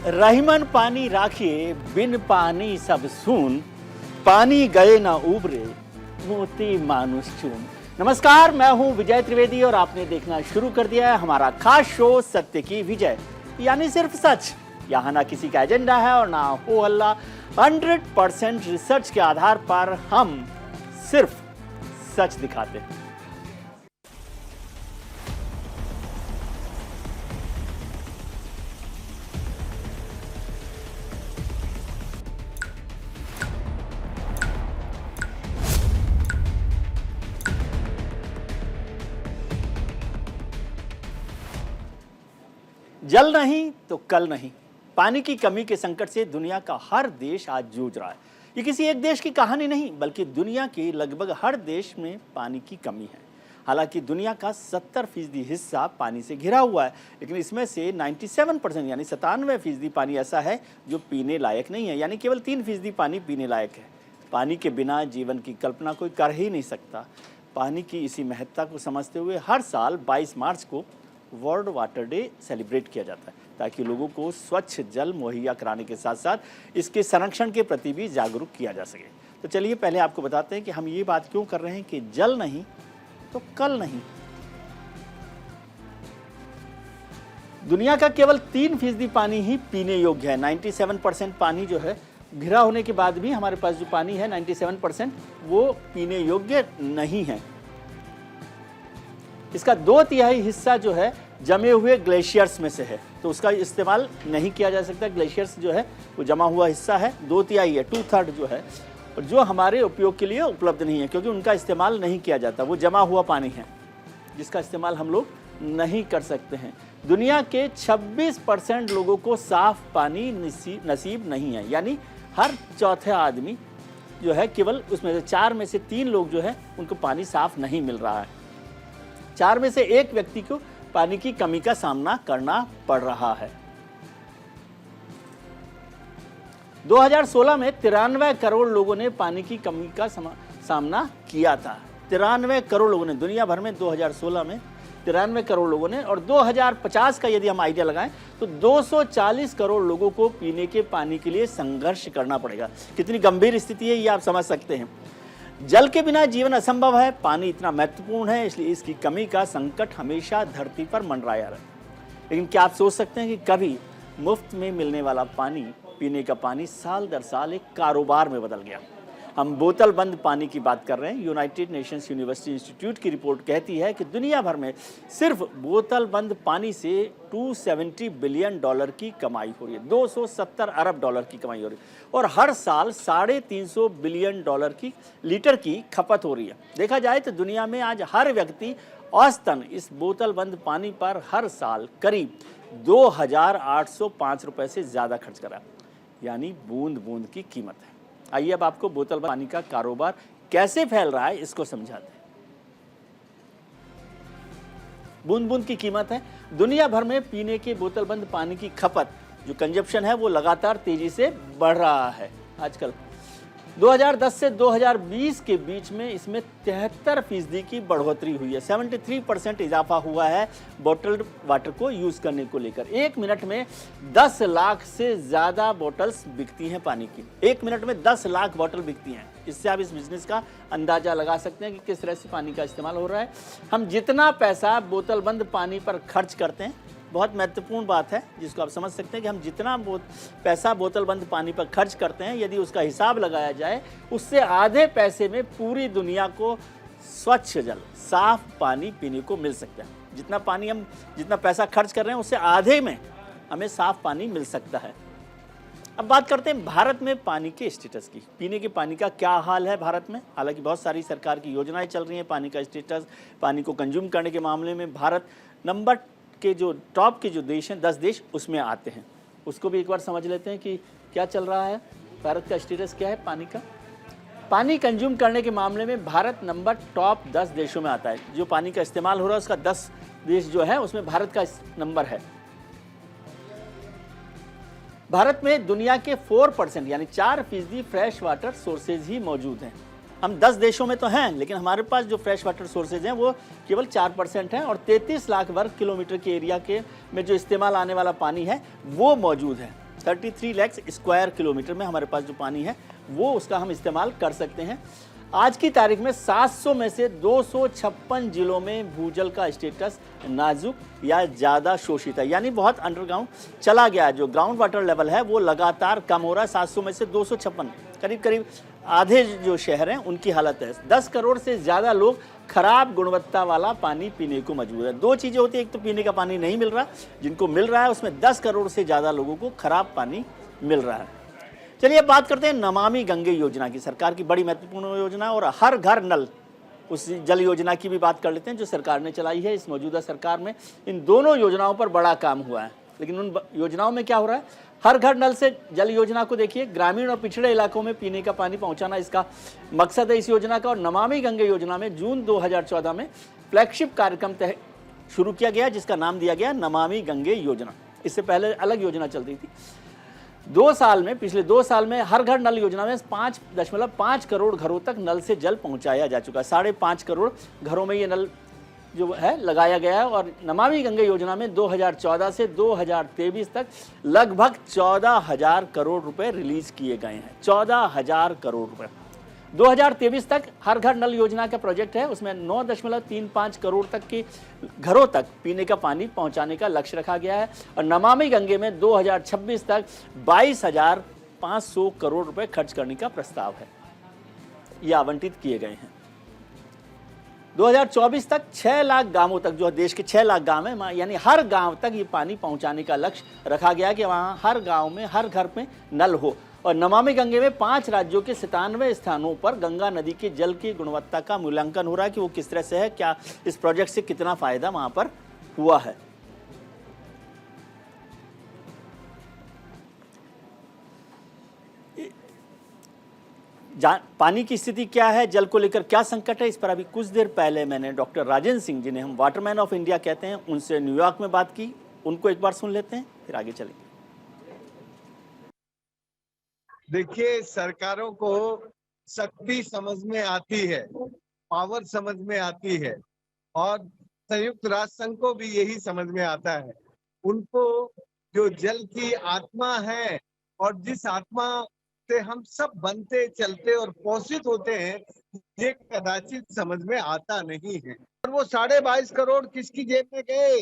रहीमन पानी राखिए बिन पानी सब सून, पानी गए ना उबरे मोती मानुष चून। नमस्कार, मैं हूं विजय त्रिवेदी और आपने देखना शुरू कर दिया है हमारा खास शो सत्य की विजय, यानी सिर्फ सच। यहाँ ना किसी का एजेंडा है और ना हो हल्ला। 100% रिसर्च के आधार पर हम सिर्फ सच दिखाते हैं। जल नहीं तो कल नहीं। पानी की कमी के संकट से दुनिया का हर देश आज जूझ रहा है। ये किसी एक देश की कहानी नहीं, बल्कि दुनिया के लगभग हर देश में पानी की कमी है। हालांकि दुनिया का 70% हिस्सा पानी से घिरा हुआ है, लेकिन इसमें से 97% यानी 97% पानी ऐसा है जो पीने लायक नहीं है, यानी केवल 3% पानी पीने लायक है। पानी के बिना जीवन की कल्पना कोई कर ही नहीं सकता। पानी की इसी महत्ता को समझते हुए हर साल 22 मार्च को वर्ल्ड वाटर डे सेलिब्रेट किया जाता है, ताकि लोगों को स्वच्छ जल मुहैया कराने के साथ साथ इसके संरक्षण के प्रति भी जागरूक किया जा सके। तो चलिए पहले आपको बताते हैं कि हम ये बात क्यों कर रहे हैं कि जल नहीं तो कल नहीं। दुनिया का केवल 3% पानी ही पीने योग्य है। 97% पानी जो है, घिरा होने के बाद भी हमारे पास जो पानी है 97% वो पीने योग्य नहीं है। इसका 2/3 हिस्सा जो है जमे हुए ग्लेशियर्स में से है, तो उसका इस्तेमाल नहीं किया जा सकता। ग्लेशियर्स जो है वो जमा हुआ हिस्सा है, 2/3 है, 2/3 जो है, और जो हमारे उपयोग के लिए उपलब्ध नहीं है, क्योंकि उनका इस्तेमाल नहीं किया जाता। वो जमा हुआ पानी है जिसका इस्तेमाल हम लोग नहीं कर सकते हैं। दुनिया के 26% लोगों को साफ पानी नसीब नहीं है, यानी हर चौथा आदमी जो है, केवल उसमें से 4 में से 3 लोग जो है उनको पानी साफ नहीं मिल रहा है। 4 में से 1 व्यक्ति को पानी की कमी का सामना करना पड़ रहा है। 2016 में 93 करोड़ लोगों ने पानी की कमी का सामना किया था। 93 करोड़ लोगों ने, दुनिया भर में 2016 में 93 करोड़ लोगों ने, और 2050 का यदि हम आइडिया लगाएं तो 240 करोड़ लोगों को पीने के पानी के लिए संघर्ष करना पड़ेगा। कितनी गंभीर स्थिति है ये आप समझ सकते हैं। जल के बिना जीवन असंभव है। पानी इतना महत्वपूर्ण है, इसलिए इसकी कमी का संकट हमेशा धरती पर मंडराया रहा है। लेकिन क्या आप सोच सकते हैं कि कभी मुफ्त में मिलने वाला पानी, पीने का पानी, साल दर साल एक कारोबार में बदल गया। हम बोतल बंद पानी की बात कर रहे हैं। यूनाइटेड नेशंस यूनिवर्सिटी इंस्टीट्यूट की रिपोर्ट कहती है कि दुनिया भर में सिर्फ बोतल बंद पानी से $270 बिलियन की कमाई हो रही है। $270 अरब की कमाई हो रही है, और हर साल $350 बिलियन की लीटर की खपत हो रही है। देखा जाए तो दुनिया में आज हर व्यक्ति औसतन इस बोतल बंद पानी पर हर साल करीब 2,805 रुपये से ज़्यादा खर्च करा, यानी बूंद बूंद की कीमत है। आइए अब आपको बोतल बंद पानी का कारोबार कैसे फैल रहा है इसको समझाते हैं। बूंद बूंद की कीमत है। दुनिया भर में पीने के बोतल बंद पानी की खपत, जो कंजप्शन है, वो लगातार तेजी से बढ़ रहा है। आजकल 2010 से 2020 के बीच में इसमें 73% की बढ़ोतरी हुई है। 73% इजाफा हुआ है बॉटल्ड वाटर को यूज़ करने को लेकर। 1 मिनट में 10 लाख से ज़्यादा बोतल्स बिकती हैं पानी की। 1 मिनट में 10 लाख बोतल बिकती हैं। इससे आप इस बिज़नेस का अंदाज़ा लगा सकते हैं कि किस तरह से पानी का इस्तेमाल हो रहा है। हम जितना पैसा बोतल बंद पानी पर खर्च करते हैं, बहुत महत्वपूर्ण बात है जिसको आप समझ सकते हैं कि हम जितना पैसा बोतल बंद पानी पर खर्च करते हैं, यदि उसका हिसाब लगाया जाए, उससे आधे पैसे में पूरी दुनिया को स्वच्छ जल, साफ पानी पीने को मिल सकता है। जितना पैसा खर्च कर रहे हैं उससे आधे में हमें साफ पानी मिल सकता है। अब बात करते हैं भारत में पानी के स्टेटस की। पीने के पानी का क्या हाल है भारत में। हालांकि बहुत सारी सरकार की योजनाएं चल रही हैं पानी का स्टेटस, पानी को कंज्यूम करने के मामले में भारत नंबर के जो टॉप के जो देश हैं, 10 देश, उसमें आते हैं। उसको भी एक बार समझ लेते हैं कि क्या चल रहा है, भारत का स्टेटस क्या है पानी का। पानी कंज्यूम करने के मामले में भारत नंबर टॉप 10 देशों में आता है। जो पानी का इस्तेमाल हो रहा है उसका 10 देश जो है उसमें भारत का नंबर है। भारत में दुनिया के 4% यानी 4% फ्रेश वाटर सोर्सेज ही मौजूद हैं। हम 10 देशों में तो हैं, लेकिन हमारे पास जो फ्रेश वाटर सोर्सेज हैं वो केवल 4% हैं, और 33 लाख वर्ग किलोमीटर के एरिया के में जो इस्तेमाल आने वाला पानी है वो मौजूद है। 33 लाख स्क्वायर किलोमीटर में हमारे पास जो पानी है वो उसका हम इस्तेमाल कर सकते हैं। आज की तारीख में 700 में से 256 जिलों में भूजल का स्टेटस नाजुक या ज़्यादा शोषित है, यानी बहुत अंडरग्राउंड चला गया है। जो ग्राउंड वाटर लेवल है वो लगातार कम हो रहा है। 700 में से 256, करीब करीब आधे जो शहर हैं उनकी हालत है। 10 करोड़ से ज़्यादा लोग खराब गुणवत्ता वाला पानी पीने को मजबूर है। दो चीज़ें होती हैं, एक तो पीने का पानी नहीं मिल रहा, जिनको मिल रहा है उसमें 10 करोड़ से ज़्यादा लोगों को खराब पानी मिल रहा है। चलिए अब बात करते हैं नमामि गंगे योजना की, सरकार की बड़ी महत्वपूर्ण योजना और हर घर नल, उस जल योजना की भी बात कर लेते हैं जो सरकार ने चलाई है। इस मौजूदा सरकार में इन दोनों योजनाओं पर बड़ा काम हुआ है, लेकिन उन योजनाओं में क्या हो रहा है? हर घर नल से जल योजना को देखिए, ग्रामीण और पिछड़े इलाकों में पीने का पानी पहुंचाना इसका मकसद है इस योजना का। और नमामि गंगे योजना में जून 2014 में फ्लैगशिप कार्यक्रम शुरू किया गया जिसका नाम दिया गया नमामि गंगे योजना। इससे पहले अलग योजना चलती थी। 2 साल में, पिछले 2 साल में हर घर नल योजना में 5.5 करोड़ घरों तक नल से जल पहुंचाया जा चुका है। 5.5 करोड़ घरों में ये नल जो है लगाया गया है। और नमामि गंगे योजना में 2014 से 2023 तक लगभग 14,000 करोड़ रुपए रिलीज किए गए हैं। 14,000 करोड़ रुपए। 2023 तक हर घर नल योजना का प्रोजेक्ट है, उसमें 9.35 करोड़ तक के घरों तक पीने का पानी पहुंचाने का लक्ष्य रखा गया है। और नमामि गंगे में 2026 तक 22,500 करोड़ रुपए खर्च करने का प्रस्ताव है, ये आवंटित किए गए हैं। 2024 तक 6 लाख गांवों तक, जो देश के 6 लाख गांव हैं, यानी हर गांव तक ये पानी पहुंचाने का लक्ष्य रखा गया कि वहां हर गांव में, हर घर में नल हो। और नमामि गंगे में 5 राज्यों के 97 स्थानों पर गंगा नदी के जल की गुणवत्ता का मूल्यांकन हो रहा है कि वो किस तरह से है, क्या इस प्रोजेक्ट से कितना फायदा वहां पर हुआ है। पानी की स्थिति क्या है, जल को लेकर क्या संकट है, इस पर अभी कुछ देर पहले मैंने डॉक्टर राजेंद्र सिंह, जिन्हें हम वाटरमैन ऑफ इंडिया कहते हैं, उनसे न्यूयॉर्क में बात की। उनको एक बार सुन लेते हैं, फिर आगे चलेंगे। देखिए, सरकारों को शक्ति समझ में आती है, पावर समझ में आती है, और संयुक्त राष्ट्र संघ को भी यही समझ में आता है। उनको जो जल की आत्मा है और जिस आत्मा से हम सब बनते, चलते और पोषित होते हैं, ये कदाचित समझ में आता नहीं है। और वो 22.5 करोड़ किसकी जेब में गए,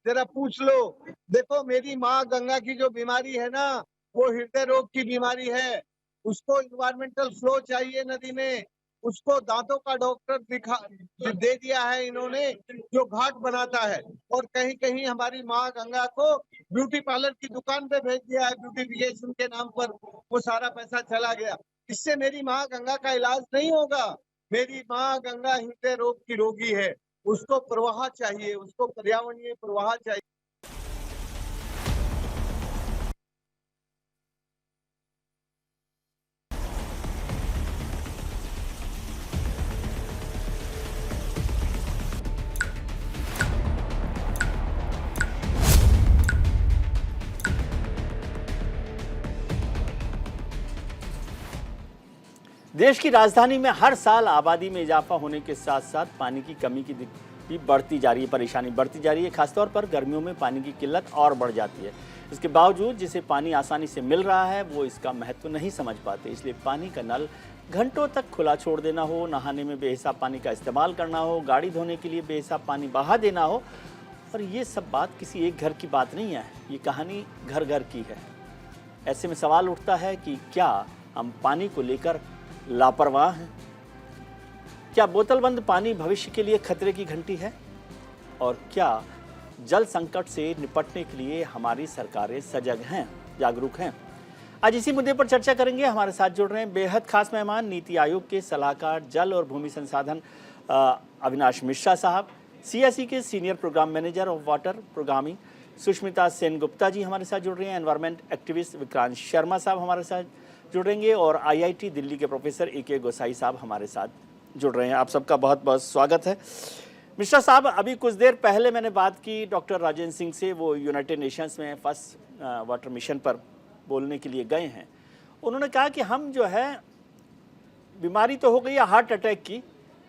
जरा पूछ लो। देखो, मेरी माँ गंगा की जो बीमारी है ना, वो हृदय रोग की बीमारी है। उसको इन्वायरमेंटल फ्लो चाहिए नदी में, उसको दांतों का डॉक्टर दे दिया है इन्होंने, जो घाट बनाता है। और कहीं कहीं हमारी माँ गंगा को ब्यूटी पार्लर की दुकान पे भेज दिया है, ब्यूटिफिकेशन के नाम पर वो सारा पैसा चला गया। इससे मेरी माँ गंगा का इलाज नहीं होगा। मेरी माँ गंगा हृदय रोग की रोगी है, उसको प्रवाह चाहिए, उसको पर्यावरणीय प्रवाह चाहिए। देश की राजधानी में हर साल आबादी में इजाफा होने के साथ साथ पानी की कमी की भी बढ़ती जा रही है, परेशानी बढ़ती जा रही है। खासतौर पर गर्मियों में पानी की किल्लत और बढ़ जाती है। इसके बावजूद जिसे पानी आसानी से मिल रहा है वो इसका महत्व नहीं समझ पाते। इसलिए पानी का नल घंटों तक खुला छोड़ देना हो, नहाने में बेहिसाब पानी का इस्तेमाल करना हो, गाड़ी धोने के लिए बेहिसाब पानी बहा देना हो, और ये सब बात किसी एक घर की बात नहीं है, ये कहानी घर घर की है। ऐसे में सवाल उठता है कि क्या हम पानी को लेकर लापरवाह हैं? क्या बोतल बंद पानी भविष्य के लिए खतरे की घंटी है? और क्या जल संकट से निपटने के लिए हमारी सरकारें सजग हैं, जागरूक हैं? आज इसी मुद्दे पर चर्चा करेंगे। हमारे साथ जुड़ रहे हैं बेहद खास मेहमान, नीति आयोग के सलाहकार जल और भूमि संसाधन अविनाश मिश्रा साहब, CSE के senior programme manager of water programming Sushmita Sen Gupta ji हमारे साथ जुड़ रहे हैं, एनवायरमेंट एक्टिविस्ट विक्रांत शर्मा साहब हमारे साथ जुड़ेंगे, और IIT दिल्ली के प्रोफेसर AK गोसाई साहब हमारे साथ जुड़ रहे हैं। आप सबका बहुत बहुत स्वागत है। मिश्रा साहब, अभी कुछ देर पहले मैंने बात की डॉक्टर राजेंद्र सिंह से, वो यूनाइटेड नेशंस में फर्स्ट वाटर मिशन पर बोलने के लिए गए हैं। उन्होंने कहा कि हम जो है, बीमारी तो हो गई है हार्ट अटैक की,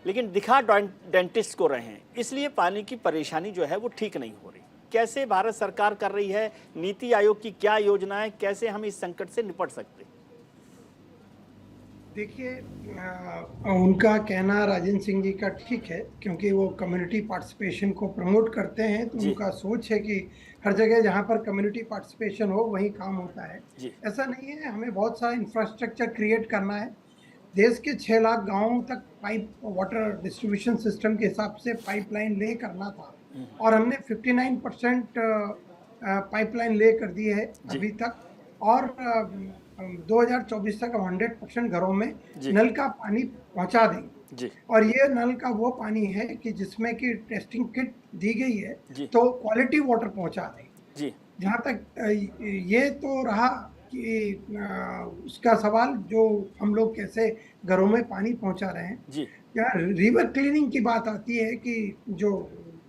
लेकिन दिखा डेंटिस्ट को रहे हैं, इसलिए पानी की परेशानी जो है वो ठीक नहीं हो रही। कैसे भारत सरकार कर रही है, नीति आयोग की क्या योजनाएं, कैसे हम इस संकट से निपट सकते हैं? देखिए, उनका कहना राजेंद्र सिंह जी का ठीक है, क्योंकि वो कम्युनिटी पार्टिसिपेशन को प्रमोट करते हैं, तो जी। उनका सोच है कि हर जगह जहाँ पर कम्युनिटी पार्टिसिपेशन हो वहीं काम होता है। जी। ऐसा नहीं है, हमें बहुत सारा इंफ्रास्ट्रक्चर क्रिएट करना है। देश के 6 लाख गांवों तक पाइप वाटर डिस्ट्रीब्यूशन सिस्टम के हिसाब से पाइपलाइन ले करना था, और हमने 59% पाइपलाइन ले कर दी है जी। अभी तक, और 2024 तक हम 100% घरों में जी। नल का पानी पहुंचा देंगे। जी। और ये नल का वो पानी है कि जिसमें कि टेस्टिंग किट दी गई है, जी। तो क्वालिटी वाटर पहुंचा देंगे। जी। जहाँ तक ये तो रहा कि उसका सवाल जो हम लोग कैसे घरों में पानी पहुंचा रहे हैं। जी। यहाँ रिवर क्लीनिंग की बात आती है कि जो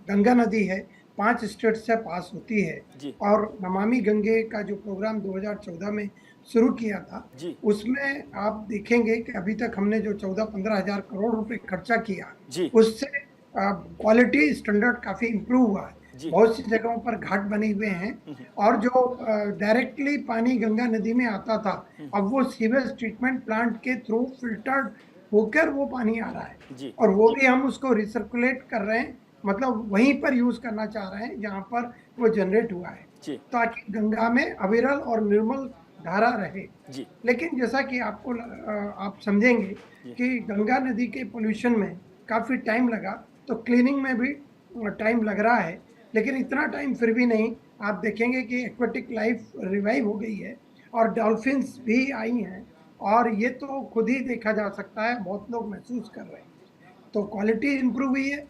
गंगा नदी है 5 स्टेट से पास होती है, जी। और नमामि गंगे का जो प्रोग्राम 2014 में शुरू किया था, जी। उसमें आप देखेंगे कि अभी तक हमने जो 14-15 हजार करोड़ रुपए खर्चा किया, जी। उससे क्वालिटी स्टैंडर्ड काफी इम्प्रूव हुआ है। जी। बहुत सी जगहों पर घाट बने हुए हैं, और जो डायरेक्टली पानी गंगा नदी में आता था, अब वो सीवेज ट्रीटमेंट प्लांट के थ्रू फिल्टर्ड होकर वो पानी आ रहा है, जी। और वो भी हम उसको रिसर्कुलेट कर रहे हैं, मतलब वहीं पर यूज करना चाह रहे हैं जहां पर वो जनरेट हुआ है, जी। ताकि गंगा में अविरल और निर्मल धारा रहे। जी। लेकिन जैसा कि आप समझेंगे कि गंगा नदी के पोल्यूशन में काफी टाइम लगा, तो क्लीनिंग में भी टाइम लग रहा है, लेकिन इतना टाइम फिर भी नहीं। आप देखेंगे कि एक्वेटिक लाइफ रिवाइव हो गई है, और डॉल्फिन्स भी आई हैं, और ये तो खुद ही देखा जा सकता है, बहुत लोग महसूस कर रहे हैं। तो क्वालिटी इंप्रूव हुई है,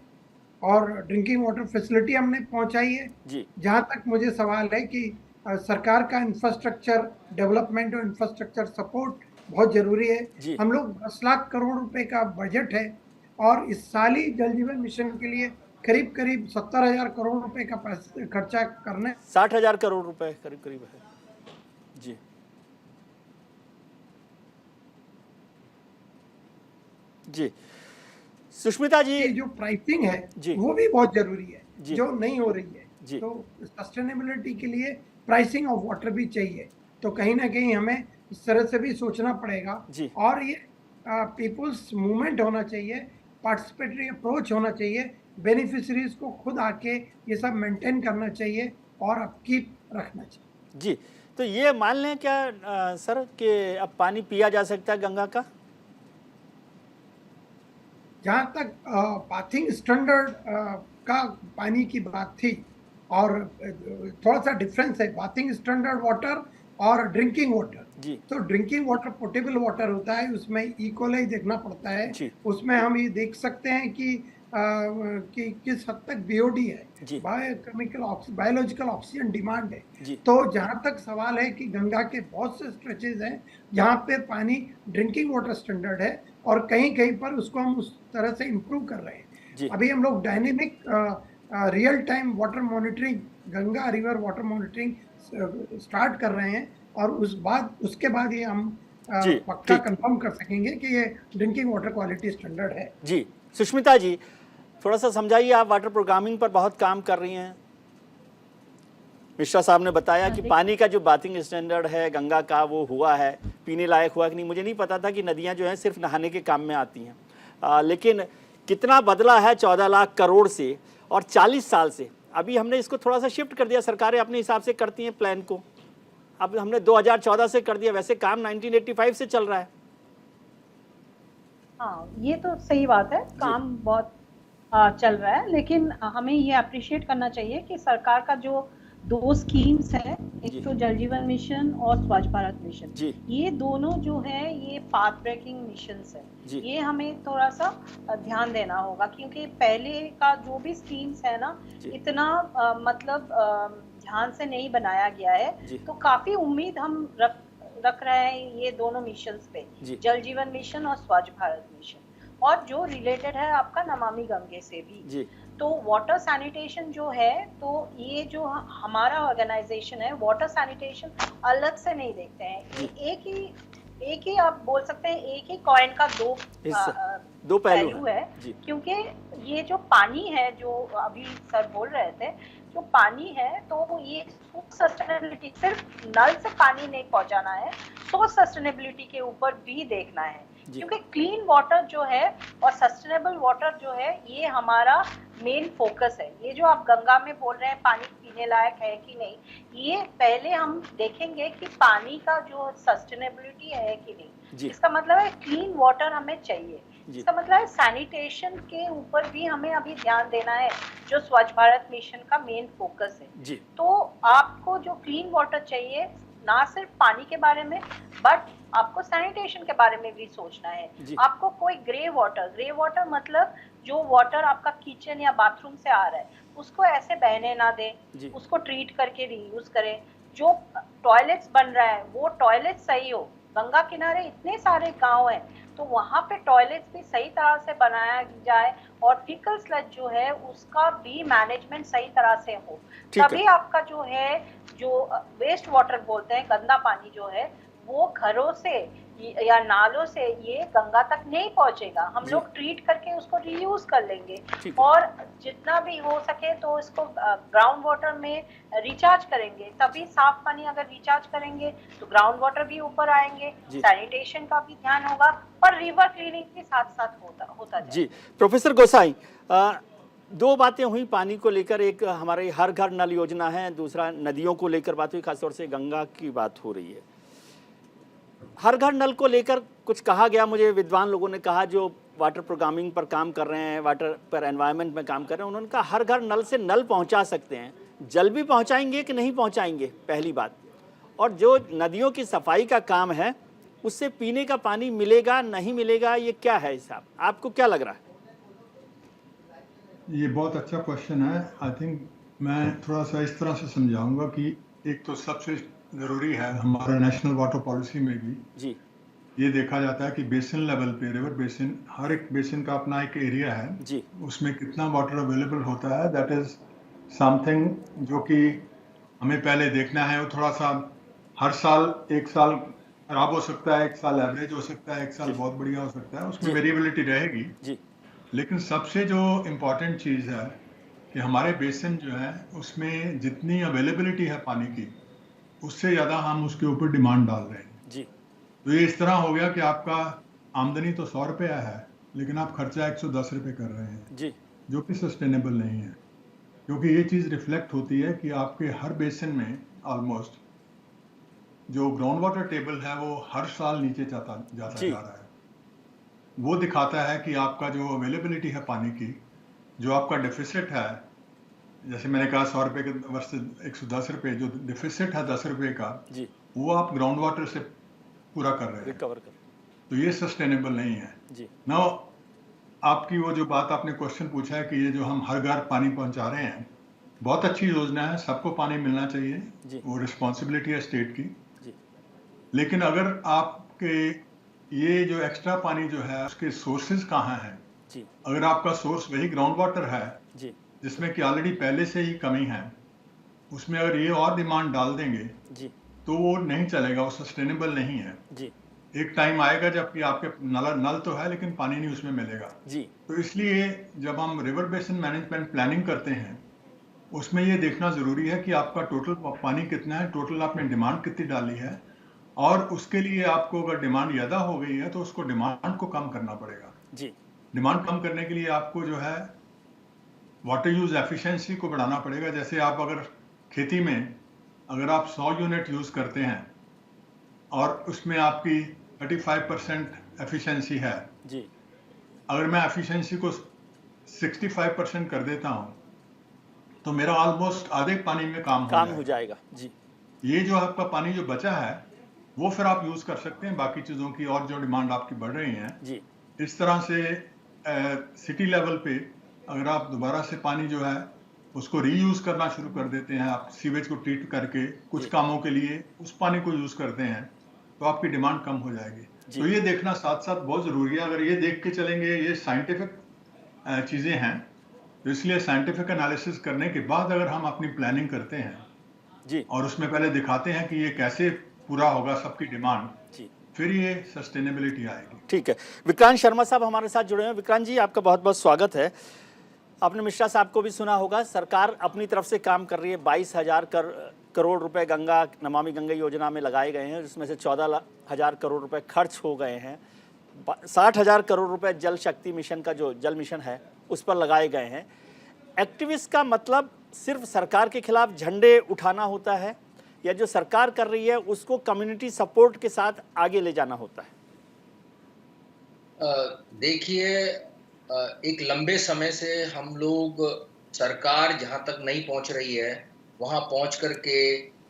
और ड्रिंकिंग वाटर फैसिलिटी हमने पहुंचाई है। जी। जहां तक मुझे सवाल है कि सरकार का इंफ्रास्ट्रक्चर डेवलपमेंट और इंफ्रास्ट्रक्चर सपोर्ट बहुत जरूरी है। जी। हम लोग 10 लाख करोड़ रुपए का बजट है, और इस साल ही जल जीवन मिशन के लिए करीब करीब 70,000 करोड़ रुपए का खर्चा करने 60,000 करोड़ रुपए करीब करीब है। जी। जी। सुष्मिता जी, जो प्राइसिंग है जी। वो भी बहुत जरूरी है, जी। जो नहीं हो रही है। जी। तो सस्टेनेबिलिटी के लिए प्राइसिंग ऑफ वाटर भी चाहिए, तो कहीं ना कहीं हमें इस तरह से भी सोचना पड़ेगा। जी। और ये पीपुल्स मूवमेंट होना चाहिए, पार्टिसिपेटरी अप्रोच होना चाहिए, बेनिफिशरीज को खुद आके ये सब मेंटेन करना चाहिए और अपकीप रखना चाहिए। जी। तो ये मान लें क्या सर कि अब पानी पिया जा सकता है गंगा का? जहाँ तक बाथिंग स्टैंडर्ड का पानी की बात थी, और थोड़ा सा डिफरेंस है बाथिंग स्टैंडर्ड वाटर और ड्रिंकिंग वाटर। जी। तो ड्रिंकिंग वाटर पोर्टेबल वाटर होता है, उसमें इक्वली देखना पड़ता है। जी। उसमें हम ये देख सकते हैं कि किस हद तक बीओडी है, जी। बायोलॉजिकल ऑक्सीजन डिमांड है। जी। तो जहाँ तक सवाल है कि गंगा के बहुत से स्ट्रेचेज हैं जहाँ पे पानी ड्रिंकिंग वाटर स्टैंडर्ड है, और कहीं कहीं पर उसको हम उस तरह से इम्प्रूव कर रहे जी। हैं। अभी हम लोग dynamic real time water monitoring, Ganga river water monitoring start कर रहे हैं, और उसके बाद ये हम जी, पक्का ठीक। कंफर्म कर सकेंगे कि ये ड्रिंकिंग वाटर क्वालिटी स्टैंडर्ड है। जी। सुष्मिता जी, थोड़ा सा समझाइए, आप वाटर प्रोग्रामिंग पर बहुत काम कर रही हैं। मिश्रा साहब ने बताया कि पानी का जो बाथिंग स्टैंडर्ड है गंगा का वो हुआ है, पीने लायक हुआ कि नहीं। मुझे नहीं पता था कि नदियां जो हैं सिर्फ नहाने के काम में आती हैं, लेकिन कितना बदला है 14 लाख करोड़ से और 40 साल से। अभी हमने इसको थोड़ा सा शिफ्ट कर दिया, सरकारें अपने हिसाब से करती हैं प्लान को। अब हमने 2014 से कर दिया, वैसे काम 1985 से चल रहा है। हाँ, ये तो सही बात है, काम बहुत चल रहा है, लेकिन हमें ये अप्रिशिएट करना चाहिए कि सरकार का जो 2 स्कीम्स है, एक तो जल जीवन मिशन और स्वच्छ भारत मिशन, ये दोनों जो है ये पाथ ब्रेकिंग मिशंस है। ये हमें थोड़ा सा ध्यान देना होगा, क्योंकि पहले का जो भी स्कीम्स है ना, इतना मतलब ध्यान से नहीं बनाया गया है। तो काफी उम्मीद हम रख रहे हैं ये दोनों मिशंस पे, जल जीवन मिशन और स्वच्छ भारत मिशन, और जो रिलेटेड है आपका नमामि गंगे से भी। तो वाटर सैनिटेशन जो है, तो ये जो हमारा ऑर्गेनाइजेशन है, वाटर सैनिटेशन अलग से नहीं देखते हैं। एक ही आप बोल सकते हैं, एक ही कॉइन का दो पहलू है। क्योंकि ये जो पानी है, जो अभी सर बोल रहे थे, जो पानी है तो ये सस्टेनेबिलिटी सिर्फ नल से पानी नहीं पहुंचाना है, सोर्स सस्टेनेबिलिटी के ऊपर भी देखना है, क्योंकि क्लीन वाटर जो है और सस्टेनेबल वाटर जो है ये हमारा मेन फोकस है। ये जो आप गंगा में बोल रहे हैं पानी पीने लायक है कि नहीं, ये पहले हम देखेंगे कि पानी का जो सस्टेनेबिलिटी है कि नहीं। इसका मतलब है क्लीन वाटर हमें चाहिए। इसका मतलब है सैनिटेशन के ऊपर भी हमें अभी ध्यान देना है, जो स्वच्छ भारत मिशन का मेन फोकस है। तो आपको जो क्लीन वाटर चाहिए, ना सिर्फ पानी के बारे में बट आपको सैनिटेशन के बारे में भी सोचना है। आपको कोई ग्रे वाटर मतलब जो वाटर आपका किचन या बाथरूम से आ रहा है उसको ऐसे बहने ना दें, उसको ट्रीट करके रीयूज करें। जो टॉयलेट्स बन रहा है वो टॉयलेट सही हो। गंगा किनारे इतने सारे गांव हैं तो वहां पे टॉयलेट्स भी सही तरह से बनाया जाए और फीकल स्लज जो है उसका भी मैनेजमेंट सही तरह से हो, तभी आपका जो है जो वेस्ट वाटर बोलते हैं गंदा पानी जो है वो घरों से या नालों से ये गंगा तक नहीं पहुंचेगा। हम लोग ट्रीट करके उसको रीयूज कर लेंगे और जितना भी हो सके तो इसको ग्राउंड वाटर में रिचार्ज करेंगे, तभी साफ पानी अगर रिचार्ज करेंगे तो ग्राउंड वाटर भी ऊपर आएंगे, सैनिटेशन का भी ध्यान होगा और रिवर क्लीनिंग भी साथ साथ होता जाए। जी प्रोफेसर गोसाई, दो बातें हुई पानी को लेकर, एक हमारे हर घर नल योजना है, दूसरा नदियों को लेकर बात हुई, खासतौर से गंगा की बात हो रही है। हर घर नल को लेकर कुछ कहा गया, मुझे विद्वान लोगों ने कहा जो वाटर प्रोग्रामिंग पर काम कर रहे हैं, वाटर पर एनवायरनमेंट में काम कर रहे हैं, उन्होंने कहा हर घर नल से नल पहुंचा सकते हैं, जल भी पहुंचाएंगे कि नहीं पहुंचाएंगे, पहली बात। और जो नदियों की सफाई का काम है उससे पीने का पानी मिलेगा नहीं मिलेगा, ये क्या है हिसाब, आपको क्या लग रहा है? ये बहुत अच्छा क्वेश्चन है। आई थिंक मैं थोड़ा सा इस तरह से समझाऊंगा कि एक तो सबसे ज़रूरी है हमारा नेशनल वाटर पॉलिसी में भी ये देखा जाता है कि बेसिन लेवल पे, रिवर बेसिन, हर एक बेसिन का अपना एक एरिया है, उसमें कितना वाटर अवेलेबल होता है, दैट इज़ समथिंग जो कि हमें पहले देखना है। वो थोड़ा सा हर साल, एक साल खराब हो सकता है, एक साल एवरेज हो सकता है, एक साल बहुत बढ़िया हो सकता है, उसमें वेरिएबिलिटी रहेगी। लेकिन सबसे जो इम्पोर्टेंट चीज़ है कि हमारे बेसिन जो है उसमें जितनी अवेलेबिलिटी है पानी की, उससे ज़्यादा हम उसके ऊपर डिमांड डाल रहे हैं। तो ये इस तरह हो गया कि आपका आमदनी तो 100 रुपया है लेकिन आप खर्चा 110 रुपये कर रहे हैं, जो कि सस्टेनेबल नहीं है। क्योंकि ये चीज़ रिफ्लेक्ट होती है कि आपके हर बेसिन में ऑलमोस्ट जो ग्राउंड वाटर टेबल है वो हर साल नीचे जाता जा रहा है। वो दिखाता है कि आपका जो अवेलेबिलिटी है पानी की, जो आपका डिफिसिट है, जैसे मैंने कहा 100 रुपये के वर्ष 110 रुपये, जो डिफिसिट है 10 रुपये का, वो आप ग्राउंड वाटर से पूरा कर रहे हैं, तो ये सस्टेनेबल नहीं है। ना आपकी वो जो बात आपने क्वेश्चन पूछा है कि ये जो हम हर घर पानी पहुंचा रहे हैं, बहुत अच्छी योजना है, सबको पानी मिलना चाहिए, वो रिस्पॉन्सिबिलिटी है स्टेट की। लेकिन अगर आपके ये जो एक्स्ट्रा पानी जो है उसके सोर्सेज कहाँ हैं, अगर आपका सोर्स वही ग्राउंड वाटर है जिसमें कि ऑलरेडी पहले से ही कमी है, उसमें अगर ये और डिमांड डाल देंगे तो वो नहीं चलेगा, वो सस्टेनेबल नहीं है। एक टाइम आएगा जबकि आपके नल तो है लेकिन पानी नहीं उसमें मिलेगा। तो इसलिए जब हम रिवर बेसिन मैनेजमेंट प्लानिंग करते हैं उसमें ये देखना जरूरी है कि आपका टोटल पानी कितना है, टोटल आपने डिमांड कितनी डाली है, और उसके लिए आपको अगर डिमांड ज़्यादा हो गई है तो उसको डिमांड को कम करना पड़ेगा। डिमांड कम करने के लिए आपको जो है वाटर यूज एफिशिएंसी को बढ़ाना पड़ेगा। जैसे आप अगर खेती में अगर आप 100 यूनिट यूज़ करते हैं और उसमें आपकी 35% एफिशिएंसी है, अगर मैं एफिशिएंसी को 65% कर देता हूं तो मेरा ऑलमोस्ट आधे पानी में काम हो जाएगा। ये जो आपका पानी जो बचा है वो फिर आप यूज कर सकते हैं बाकी चीजों की, और जो डिमांड आपकी बढ़ रही है। इस तरह से सिटी लेवल पे अगर आप दोबारा से पानी जो है उसको रीयूज करना शुरू कर देते हैं, आप सीवेज को ट्रीट करके कुछ कामों के लिए उस पानी को यूज करते हैं, तो आपकी डिमांड कम हो जाएगी। तो ये देखना साथ साथ बहुत जरूरी है। अगर ये देख के चलेंगे, ये साइंटिफिक चीजें हैं, तो इसलिए साइंटिफिक एनालिसिस करने के बाद अगर हम अपनी प्लानिंग करते हैं और उसमें पहले दिखाते हैं कि ये कैसे पूरा होगा सबकी डिमांड, फिर ये सस्टेनेबिलिटी आएगी। ठीक है, विक्रांत शर्मा साहब हमारे साथ जुड़े हैं। विक्रांत जी, आपका बहुत बहुत स्वागत है। आपने मिश्रा साहब को भी सुना होगा, सरकार अपनी तरफ से काम कर रही है। 22,000 करोड़ रुपए गंगा नमामि गंगा योजना में लगाए गए हैं, जिसमें से 14,000 करोड़ रुपए खर्च हो गए हैं। 60,000 करोड़ रुपए जल शक्ति मिशन का जो जल मिशन है उस पर लगाए गए हैं। एक्टिविस्ट का मतलब सिर्फ सरकार के खिलाफ झंडे उठाना होता है, या जो सरकार कर रही है उसको कम्युनिटी सपोर्ट के साथ आगे ले जाना होता है? देखिए, एक लंबे समय से हम लोग सरकार जहां तक नहीं पहुंच रही है वहां पहुंच करके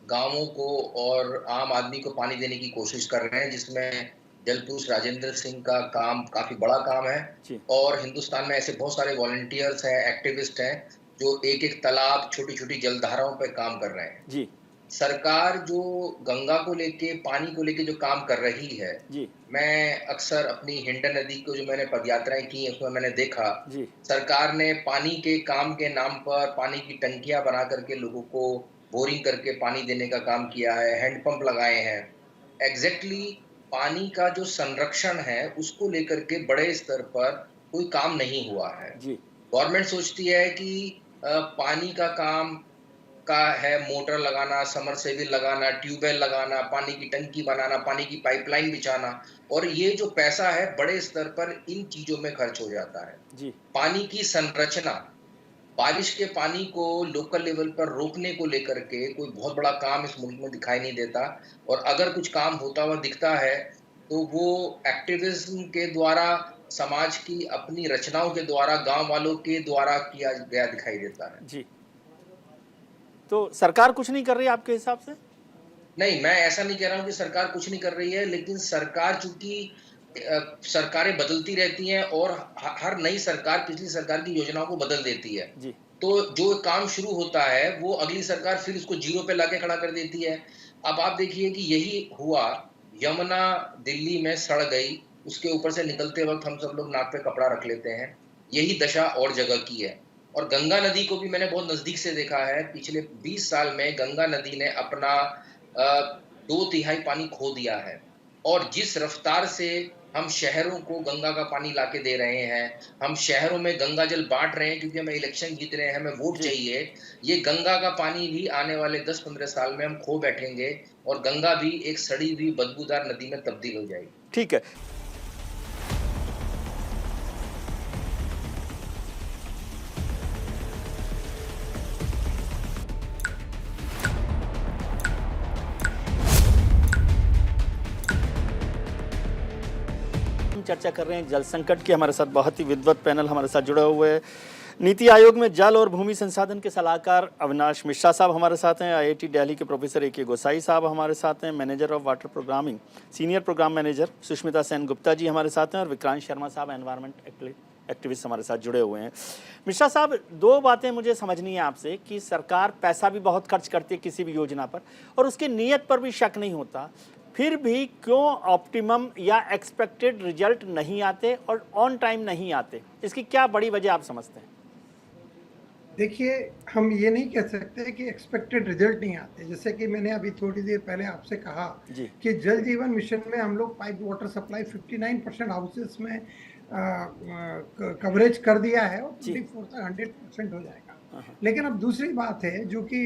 गांवों को और आम आदमी को पानी देने की कोशिश कर रहे हैं, जिसमें जलपुरुष राजेंद्र सिंह का काम काफी बड़ा काम है। और हिंदुस्तान में ऐसे बहुत सारे वॉलंटियर्स हैं, एक्टिविस्ट हैं, जो एक एक तालाब, छोटी छोटी जलधाराओं पर काम कर रहे हैं। जी। सरकार जो गंगा को लेके, पानी को लेके जो काम कर रही है, मैं अक्सर अपनी हिंडन नदी को जो मैंने पदयात्राएं की उसमें मैंने देखा, सरकार ने पानी के काम के नाम पर पानी की टंकियां बना करके लोगों को बोरिंग करके पानी देने का काम किया है, हैंडपंप लगाए हैं। एग्जैक्टली पानी का जो संरक्षण है उसको लेकर के बड़े स्तर पर कोई काम नहीं हुआ है। गवर्नमेंट सोचती है कि पानी का काम का है मोटर लगाना, समरसेबिल लगाना, ट्यूबवेल लगाना, पानी की टंकी बनाना, पानी की पाइपलाइन बिछाना, और ये जो पैसा है बड़े स्तर पर इन चीजों में खर्च हो जाता है। पानी की संरचना, बारिश के पानी को लोकल लेवल पर रोकने को लेकर के कोई बहुत बड़ा काम इस मुल्क में दिखाई नहीं देता, और अगर कुछ काम होता हुआ दिखता है तो वो एक्टिविज्म के द्वारा, समाज की अपनी रचनाओं के द्वारा, गांव वालों के द्वारा किया गया दिखाई देता है। तो सरकार कुछ नहीं कर रही है आपके हिसाब से? नहीं, मैं ऐसा नहीं कह रहा हूँ कि सरकार कुछ नहीं कर रही है, लेकिन सरकार, चूंकि सरकारें बदलती रहती हैं और हर नई सरकार पिछली सरकार की योजनाओं को बदल देती है, तो जो काम शुरू होता है वो अगली सरकार फिर उसको जीरो पे लाके खड़ा कर देती है। अब आप देखिए कि यही हुआ, यमुना दिल्ली में सड़ गई, उसके ऊपर से निकलते वक्त हम सब लोग नाक पे कपड़ा रख लेते हैं। यही दशा और जगह की है। और गंगा नदी को भी मैंने बहुत नजदीक से देखा है। पिछले 20 साल में गंगा नदी ने अपना 2/3 पानी खो दिया है, और जिस रफ्तार से हम शहरों को गंगा का पानी लाके दे रहे हैं, हम शहरों में गंगा जल बांट रहे हैं क्योंकि हमें इलेक्शन जीत रहे हैं, हमें वोट चाहिए, ये गंगा का पानी भी आने वाले 10-15 साल में हम खो बैठेंगे और गंगा भी एक सड़ी हुई बदबूदार नदी में तब्दील हो जाएगी। ठीक है। चर्चा कर रहे हैं जल संकट की। हमारे साथ बहुत ही विद्वत पैनल हमारे साथ जुड़े हुए हैं। नीति आयोग में जल और भूमि संसाधन के सलाहकार अविनाश मिश्रा साहब हमारे साथ हैं। IIT दिल्ली के प्रोफेसर AK गोसाई साहब हमारे साथ हैं। Manager of water programming, senior programme manager Sushmita Sen Gupta ji हमारे साथ हैं, और विक्रांत शर्मा साहब एनवायरमेंट एक्टिविस्ट हमारे साथ जुड़े हुए हैं। मिश्रा साहब, दो बातें मुझे समझनी है आपसे कि सरकार पैसा भी बहुत खर्च करती है किसी भी योजना पर, और उसकी नीयत पर भी शक नहीं होता, फिर भी क्यों ऑप्टिमम या एक्सपेक्टेड रिजल्ट नहीं आते और ऑन टाइम नहीं आते? इसकी क्या बड़ी वजह आप समझते हैं? देखिए, हम ये नहीं कह सकते कि एक्सपेक्टेड रिजल्ट नहीं आते। जैसे कि मैंने अभी थोड़ी देर पहले आपसे कहा कि जल जीवन मिशन में हम लोग पाइप वाटर सप्लाई 59% हाउसेस में कवरेज कर दिया है, और 100% हो जाएगा। लेकिन अब दूसरी बात है जो कि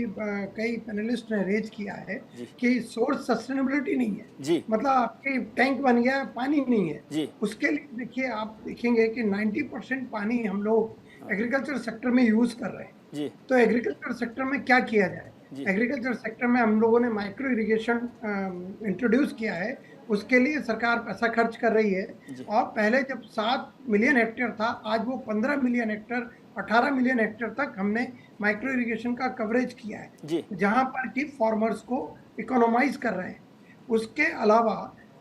कई पैनलिस्ट ने रेज किया है कि सोर्स सस्टेनेबिलिटी नहीं है। मतलब आपके टैंक बन गया, पानी नहीं है। उसके लिए देखिए, आप देखेंगे कि 90% पानी हम लोग एग्रीकल्चर सेक्टर में यूज कर रहे हैं। तो एग्रीकल्चर सेक्टर में क्या किया जाए? एग्रीकल्चर सेक्टर में हम लोगों ने माइक्रो इरिगेशन इंट्रोड्यूस किया है। उसके लिए सरकार पैसा खर्च कर रही है, और पहले जब 7 मिलियन हेक्टेयर था, आज वो 15 मिलियन हेक्टेयर, 18 मिलियन हेक्टेयर तक हमने माइक्रो इरिगेशन का कवरेज किया है, जहां पर कि फार्मर्स को इकोनोमाइज कर रहे हैं। उसके अलावा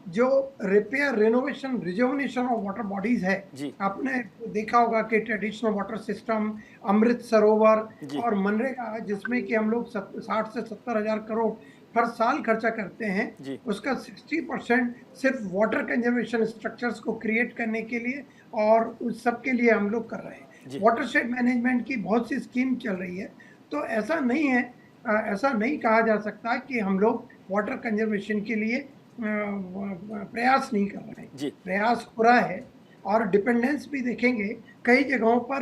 जो repair, renovation, rejuvenation of water bodies है, आपने देखा होगा कि traditional water system, Amrit Sarovar और मनरेगा, जिसमें कि हम लोग 60 से 70 हजार करोड़ हर साल खर्चा करते हैं, उसका 60% सिर्फ वाटर कंजर्वेशन स्ट्रक्चर्स को क्रिएट करने के लिए और उस सब के लिए हम लोग कर रहे हैं। वाटरशेड मैनेजमेंट की बहुत सी स्कीम चल रही है। तो ऐसा नहीं है, ऐसा नहीं कहा जा सकता कि हम लोग वाटर कंजर्वेशन के लिए प्रयास नहीं कर रहे हैं। प्रयास हो रहा है, और डिपेंडेंस भी देखेंगे कई जगहों पर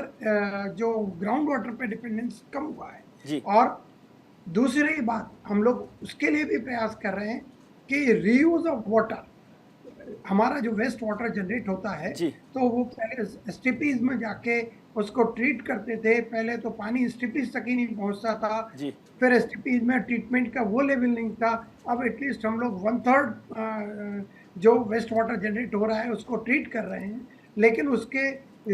जो ग्राउंड वाटर पे डिपेंडेंस कम हुआ है। और दूसरी बात हम लोग उसके लिए भी प्रयास कर रहे हैं कि रीयूज ऑफ वाटर, हमारा जो वेस्ट वाटर जनरेट होता है तो वो पहले एसटीपीज में जाके उसको ट्रीट करते थे। पहले तो पानी एसटीपीज तक ही नहीं पहुंचता था, फिर एसटीपीज में ट्रीटमेंट का वो लेवल नहीं था। अब एटलीस्ट हम लोग 1/3 जो वेस्ट वाटर जनरेट हो रहा है उसको ट्रीट कर रहे हैं, लेकिन उसके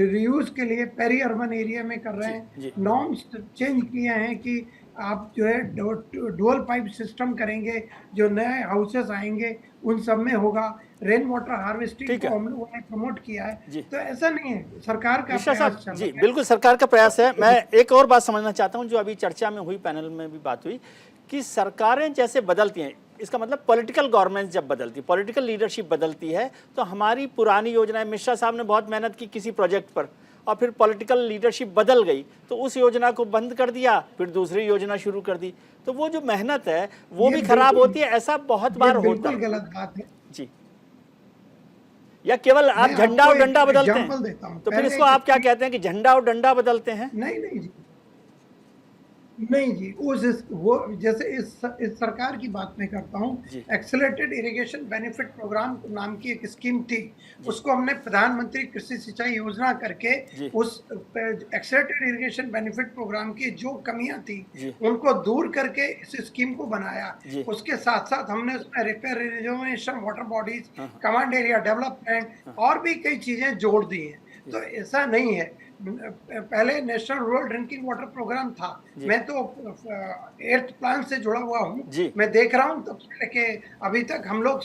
रीयूज के लिए पेरी अर्बन एरिया में कर रहे हैं। नॉर्म्स चेंज किए हैं कि आप जो है डुअल पाइप सिस्टम करेंगे, जो नए हाउसेस आएंगे उन सब में होगा। रेन वाटर हार्वेस्टिंग को हम लोगों ने प्रमोट किया है। तो ऐसा नहीं है, सरकार का प्रयास चल रहा है। बिल्कुल सरकार का प्रयास है। मैं एक और बात समझना चाहता हूं, जो अभी चर्चा में हुई, पैनल में भी बात हुई कि सरकारें जैसे बदलती हैं, इसका मतलब पॉलिटिकल गवर्नमेंट जब बदलती, पॉलिटिकल लीडरशिप बदलती है, तो हमारी पुरानी योजनाएं, मिश्रा साहब ने बहुत मेहनत की किसी प्रोजेक्ट पर और फिर पॉलिटिकल लीडरशिप बदल गई तो उस योजना को बंद कर दिया, फिर दूसरी योजना शुरू कर दी, तो वो जो मेहनत है वो भी खराब होती है। ऐसा बहुत बार होता है। गलत बात है जी। या केवल आप झंडा और डंडा बदलते हैं, तो फिर इसको आप क्या कहते हैं कि झंडा और डंडा बदलते हैं? नहीं जी, नहीं जी, वो जैसे इस सरकार की बात मैं करता हूँ। एक्सेलरेटेड इरिगेशन बेनिफिट प्रोग्राम नाम की एक स्कीम थी, उसको हमने प्रधानमंत्री कृषि सिंचाई योजना करके उस एक्सेलरेटेड इरिगेशन बेनिफिट प्रोग्राम की जो कमियां थी उनको दूर करके इस स्कीम को बनाया। उसके साथ साथ हमने उसमें repair reservation water bodies, command area development और भी कई चीजें जोड़ दी हैं। तो ऐसा नहीं है, पहले national rural drinking water programme था। मैं तो 8th प्लान से जुड़ा हुआ हूँ, मैं देख रहा हूँ तब से लेके अभी तक हम लोग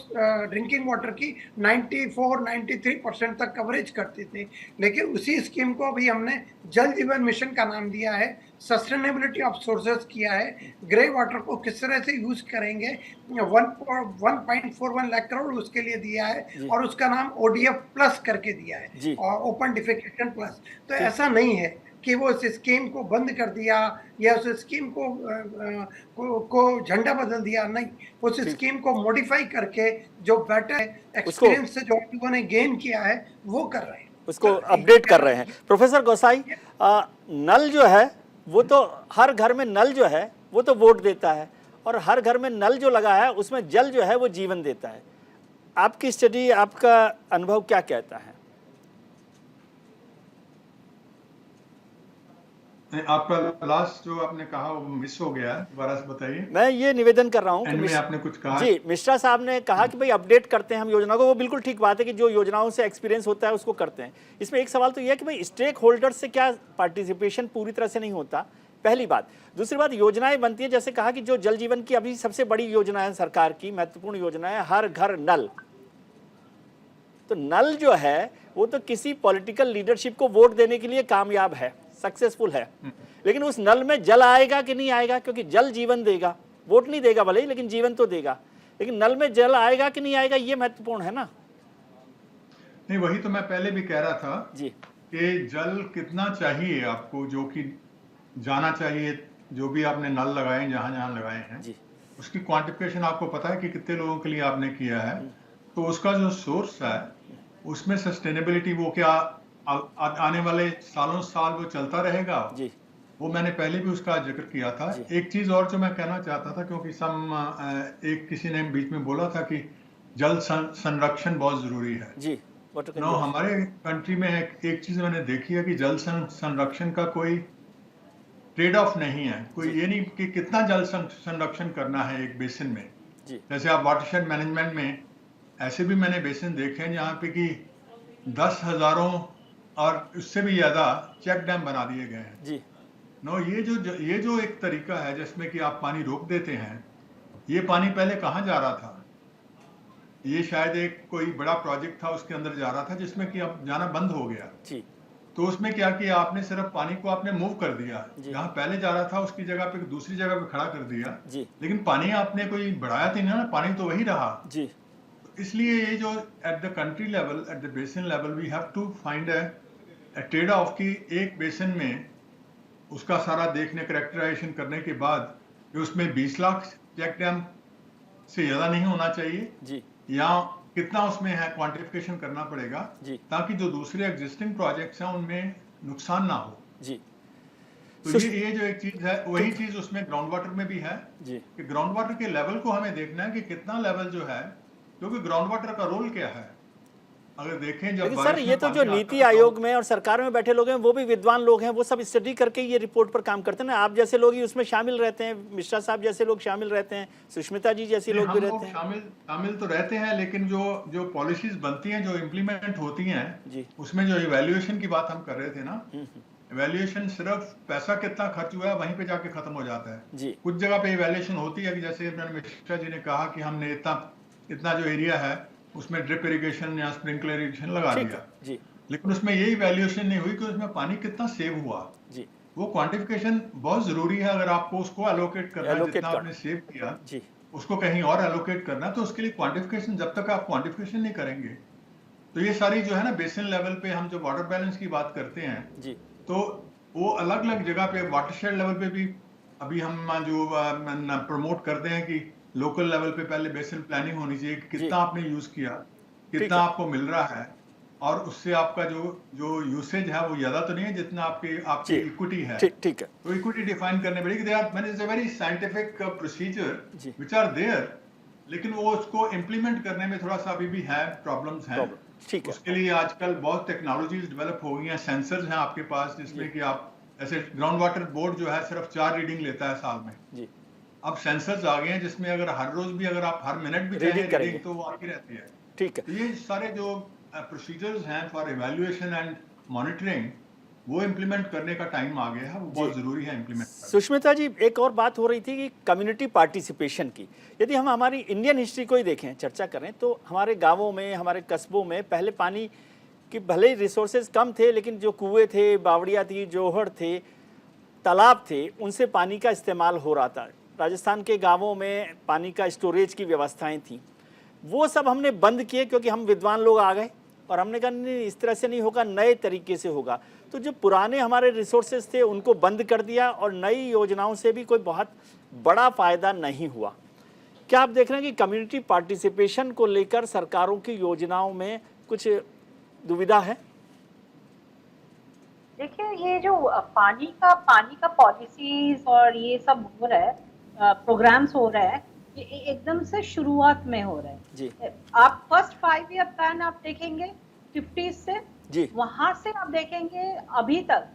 ड्रिंकिंग वाटर की 94-93% तक कवरेज करते थे। लेकिन उसी स्कीम को अभी हमने जल जीवन मिशन का नाम दिया है, सस्टेनेबिलिटी ऑफ सोर्सेस किया है। ग्रे वाटर को किस तरह से यूज करेंगे, 1.41 लाख करोड़ उसके लिए दिया है और उसका नाम ODF प्लस करके दिया है, और ओपन डिफिकेशन प्लस। तो ऐसा नहीं है कि वो उस स्कीम को बंद कर दिया या उस स्कीम को झंडा बदल दिया, नहीं, उस स्कीम को मॉडिफाई करके जो बेटर एक्सपीरियंस से जो लोगों ने गेन किया है वो कर रहे हैं, उसको अपडेट कर रहे हैं। प्रोफेसर गोसाई, नल जो है वो तो हर घर में नल जो है वो तो वोट देता है, और हर घर में नल जो लगा है उसमें जल जो है वो जीवन देता है। आपकी स्टडी, आपका अनुभव क्या कहता है? आपका लास्ट जो आपने कहा वो मिस हो गया, दोबारा से बताइए। मैं ये निवेदन कर रहा हूँ कि आपने कुछ कहा जी, मिश्रा साहब ने कहा कि भाई अपडेट करते हैं हम योजना को, वो बिल्कुल ठीक बात है कि जो योजनाओं से एक्सपीरियंस होता है उसको करते हैं। इसमें एक सवाल तो यह है कि भाई स्टेक होल्डर से क्या पार्टिसिपेशन पूरी तरह से नहीं होता, पहली बात। दूसरी बात, योजनाएं बनती है, जैसे कहा कि जो जल जीवन की अभी सबसे बड़ी योजना है सरकार की, महत्वपूर्ण योजना है हर घर नल। तो नल जो है वो तो किसी पॉलिटिकल लीडरशिप को वोट देने के लिए कामयाब है, सक्सेसफुल है, लेकिन उस नल में जल आएगा कि नहीं आएगा, क्योंकि जल जीवन देगा, वोट नहीं देगा भले ही, लेकिन जीवन तो देगा। लेकिन नल में जल आएगा कि नहीं आएगा ये महत्वपूर्ण है ना। नहीं, वही तो मैं पहले भी कह रहा था जी कि जल कितना चाहिए आपको, जो कि जाना चाहिए, जो भी आपने नल लगाए जहां जहां लगाए हैं जी, उसकी क्वांटिफिकेशन आपको पता है कि कितने लोगों के लिए आपने किया है। तो उसका जो सोर्स है उसमें सस्टेनेबिलिटी, वो क्या आने वाले सालों साल वो चलता रहेगा जी, वो मैंने पहले भी उसका जिक्र किया था। एक चीज और जो मैं कहना चाहता था, क्योंकि एक किसी ने बीच में बोला था कि जल संरक्षण बहुत जरूरी है जी। हमारे कंट्री में एक चीज मैंने देखी है कि जल संरक्षण का कोई ट्रेड ऑफ नहीं है। कोई ये नहीं कि कितना जल संरक्षण करना है एक बेसिन में। जैसे आप वाटरशेड मैनेजमेंट में ऐसे भी मैंने बेसिन देखे हैं जहाँ पे कि 10,000 और उससे भी ज्यादा चेक डैम बना दिए गए हैं जी। ये जो एक तरीका है जिसमें कि आप पानी रोक देते हैं, ये पानी पहले कहाँ जा रहा था? ये शायद एक कोई बड़ा प्रोजेक्ट था उसके अंदर जा रहा था, जिसमें कि अब जाना बंद हो गया जी। तो उसमें क्या किया आपने, सिर्फ पानी को आपने मूव कर दिया, जहाँ पहले जा रहा था उसकी जगह पे दूसरी जगह पे खड़ा कर दिया जी। लेकिन पानी आपने कोई बढ़ाया तो नहीं ना, पानी तो वही रहा जी। इसलिए ये जो at the country level, at the basin level, we have to find a trade off की एक बेसिन में उसका सारा देखने, कैरेक्टराइजेशन करने के बाद कि उसमें 20 लाख चेक डैम से ज्यादा नहीं होना चाहिए जी, या कितना उसमें है क्वांटिफिकेशन करना पड़ेगा ताकि जो दूसरे एग्जिस्टिंग प्रोजेक्ट्स हैं उनमें नुकसान ना हो जी। तो ये जो एक चीज है वही चीज उसमें ग्राउंड वाटर में भी है जी कि ग्राउंड वाटर के लेवल को हमें देखना है कि कितना लेवल जो है, क्योंकि ग्राउंड वाटर का रोल क्या है अगर देखें जब लेकिन सर ये तो जो नीति आयोग में और सरकार में बैठे लोग हैं वो भी विद्वान लोग हैं, वो सब स्टडी करके ये रिपोर्ट पर काम करते हैं ना। आप जैसे लोग ही उसमें शामिल रहते हैं, मिश्रा साहब जैसे लोग शामिल रहते हैं, सुष्मिता जी जैसे लोग भी रहते हैं। शामिल तो रहते हैं, लेकिन जो पॉलिसीज बनती हैं जो इम्प्लीमेंट होती हैं उसमें जो इवैल्यूएशन की बात हम कर रहे थे ना, इवैल्यूएशन सिर्फ पैसा कितना खर्च हुआ है वहीं पे जाके खत्म हो जाता है। कुछ जगह पे इवैल्यूएशन होती है कि जैसे मिश्रा जी ने कहा कि हमने इतना जो एरिया है उसमें ड्रिप इरिगेशन या स्प्रिंकलर इरिगेशन लगा दिया, लेकिन उसमें ये इवैल्यूएशन नहीं हुई कि उसमें पानी कितना सेव हुआ। वो क्वांटिफिकेशन बहुत जरूरी है। अगर आपको उसको एलोकेट करना है, जितना आपने सेव किया उसको कहीं और एलोकेट करना, तो उसके लिए क्वांटिफिकेशन, जब तक आप क्वांटिफिकेशन नहीं करेंगे तो ये सारी जो है ना बेसिन लेवल पे हम जो वाटर बैलेंस की बात करते हैं तो वो अलग अलग जगह पे वाटरशेड लेवल पे भी अभी हम जो प्रमोट करते हैं कि लोकल लेवल पे पहले बेसिन प्लानिंग होनी चाहिए कि कितना आपने यूज किया, कितना आपको मिल रहा है, और उससे आपका जो यूसेज है वो ज्यादा तो नहीं है जितना आपकी इक्विटी है। ठीक है, तो इक्विटी डिफाइन करने पड़ेगी। They are it's a very scientific procedure which are there, लेकिन वो उसको इम्प्लीमेंट करने में थोड़ा सा अभी भी है, प्रॉब्लम्स हैं। ठीक है, उसके लिए आजकल बहुत टेक्नोलॉजीज डेवलप हो गई हैं, सेंसर्स हैं आपके पास जिसमें कि आप ऐसे ग्राउंड वाटर बोर्ड जो है सिर्फ 4 रीडिंग लेता है साल में। अब सेंसर्स आ गए हैं जिसमें अगर हर रोज भी अगर आप हर मिनट भी रीडिंग तो वो आती रहती है। ठीक है, तो ये सारे जो प्रोसीजर्स हैं फॉर इवैल्यूएशन एंड मॉनिटरिंग वो इम्प्लीमेंट करने का टाइम आ गया है, वो बहुत जरूरी है इम्प्लीमेंट करना। सुष्मिता जी, एक और बात हो रही थी कि कम्युनिटी पार्टिसिपेशन की। यदि हम हमारी इंडियन हिस्ट्री को ही देखें, चर्चा करें, तो हमारे गांवों में, हमारे कस्बों में पहले पानी की भले ही रिसोर्सेज कम थे, लेकिन जो कुएं थे, बावड़ियाँ थी, जोहड़ थे, तालाब थे, उनसे पानी का इस्तेमाल हो रहा था। राजस्थान के गांवों में पानी का स्टोरेज की व्यवस्थाएं थीं, वो सब हमने बंद किए क्योंकि हम विद्वान लोग आ गए और हमने कहा नहीं, इस तरह से नहीं होगा, नए तरीके से होगा। तो जो पुराने हमारे रिसोर्सेज थे उनको बंद कर दिया और नई योजनाओं से भी कोई बहुत बड़ा फायदा नहीं हुआ। क्या आप देख रहे हैं कि कम्युनिटी पार्टिसिपेशन को लेकर सरकारों की योजनाओं में कुछ दुविधा है? देखिए, ये जो पानी का पॉलिसीज और ये सब हो रहा है, प्रोग्राम्स हो रहा है, ये एकदम से शुरुआत में हो रहा है जी। आप फर्स्ट 5 ईयर प्लान आप देखेंगे 50 से जी, वहां से आप देखेंगे अभी तक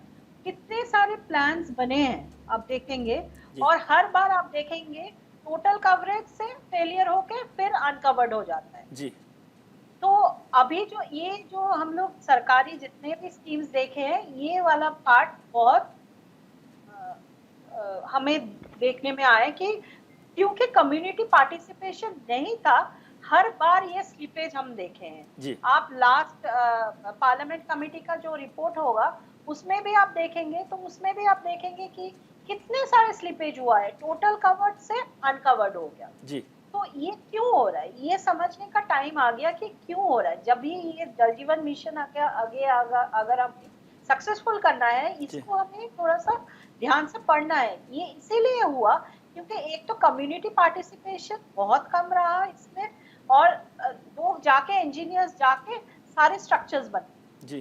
कितने सारे प्लान्स बने हैं आप देखेंगे, और हर बार आप देखेंगे टोटल कवरेज से फेलियर होके फिर अनकवर्ड हो जाता है जी। तो अभी जो हम लोग सरकारी जितने भी स्कीम्स देखे हैं, ये वाला पार्ट बहुत हमें देखने में आया कि क्योंकि कम्युनिटी पार्टिसिपेशन नहीं था, हर बार ये स्लिपेज हम देखे हैं जी। आप लास्ट पार्लियामेंट कमेटी का जो रिपोर्ट होगा उसमें भी आप देखेंगे, तो उसमें भी आप देखेंगे कि कितने सारे स्लिपेज हुआ है, टोटल कवर्ड से अनकवर्ड हो गया जी। तो ये क्यों हो रहा है, ये समझने का टाइम आ गया कि क्यों हो रहा है। जब भी ये जल जीवन मिशन आगे अगर हम सक्सेसफुल करना है, इसको हमें थोड़ा सा ध्यान से पढ़ना है। ये इसीलिए हुआ क्योंकि एक तो कम्युनिटी पार्टिसिपेशन बहुत कम रहा इसमें, और लोग जाके इंजीनियर्स जाके सारे स्ट्रक्चर्स बने जी।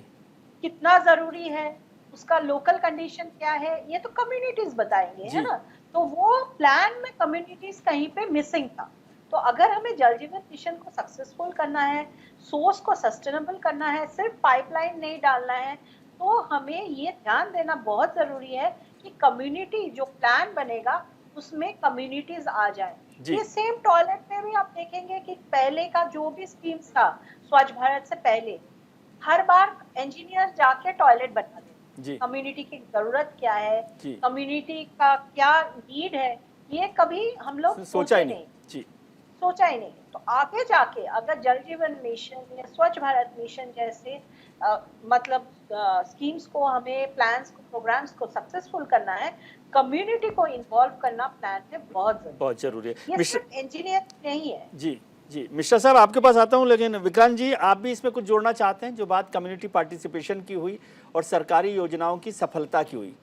कितना जरूरी है, उसका लोकल कंडीशन क्या है, ये तो कम्युनिटीज बताएंगे, है ना। तो वो प्लान में कम्युनिटीज कहीं पे मिसिंग था। तो अगर हमें जल जीवन मिशन को सक्सेसफुल करना है, सोर्स को सस्टेनेबल करना है, सिर्फ पाइपलाइन नहीं डालना है, तो हमें ये ध्यान देना बहुत जरूरी है कि कम्युनिटी जो प्लान बनेगा उसमें कम्युनिटीज आ जाए। ये सेम टॉयलेट में भी आप देखेंगे कि पहले का जो भी स्कीम्स था स्वच्छ भारत से पहले, हर बार इंजीनियर जाके टॉयलेट बना देते, कम्युनिटी की जरूरत क्या है, कम्युनिटी का क्या नीड है, ये कभी हम लोग सोचा ही नहीं। तो आगे जाके अगर जल जीवन मिशन या स्वच्छ भारत मिशन जैसे मतलब स्कीम्स को, हमें प्लान्स को, प्रोग्राम्स को सक्सेसफुल करना है, कम्युनिटी को इन्वॉल्व करना प्लान में बहुत जरूरी है। ये सिर्फ इंजीनियर नहीं है जी। जी मिश्रा साहब, आपके पास आता हूं, लेकिन विक्रांत जी आप भी इसमें कुछ जोड़ना चाहते हैं? जो बात कम्युनिटी पार्टिसिपेशन की हुई और सरकारी योजनाओं की सफलता की हुई।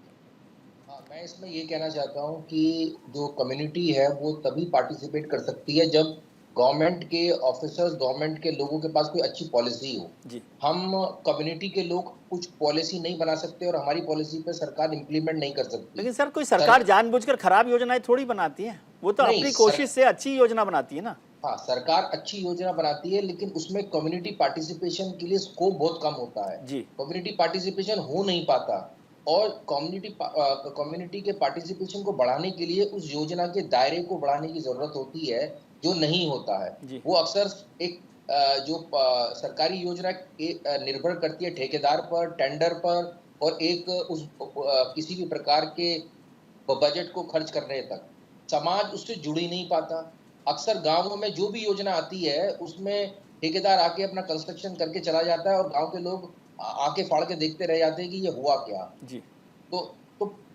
मैं इसमें ये कहना चाहता हूँ कि जो कम्युनिटी है वो तभी पार्टिसिपेट कर सकती है जब गवर्नमेंट के ऑफिसर्स, गवर्नमेंट के लोगों के पास कोई अच्छी पॉलिसी हो। हम कम्युनिटी के लोग कुछ पॉलिसी नहीं बना सकते और हमारी पॉलिसी पे सरकार इम्प्लीमेंट नहीं कर सकती। लेकिन सर कोई सरकार जानबूझकर खराब योजनाएं थोड़ी बनाती है, वो तो अपनी कोशिश से अच्छी योजना बनाती है ना। हाँ, सरकार अच्छी योजना बनाती है, लेकिन उसमें कम्युनिटी पार्टिसिपेशन के लिए स्कोप बहुत कम होता है। कम्युनिटी पार्टिसिपेशन हो नहीं पाता, और कम्युनिटी के पार्टिसिपेशन को बढ़ाने के लिए उस योजना के दायरे को बढ़ाने की जरूरत होती है, जो नहीं होता है। वो अक्सर एक जो सरकारी योजना निर्भर करती है ठेकेदार पर, टेंडर पर, और एक उस किसी भी प्रकार के बजट को खर्च करने तक समाज उससे जुड़ ही नहीं पाता। अक्सर गांवों में जो भी योजना आती है उसमें ठेकेदार आके अपना कंस्ट्रक्शन करके चला जाता है और गांव के लोग आके फाड़ के देखते रह जाते हैं कि ये हुआ क्या।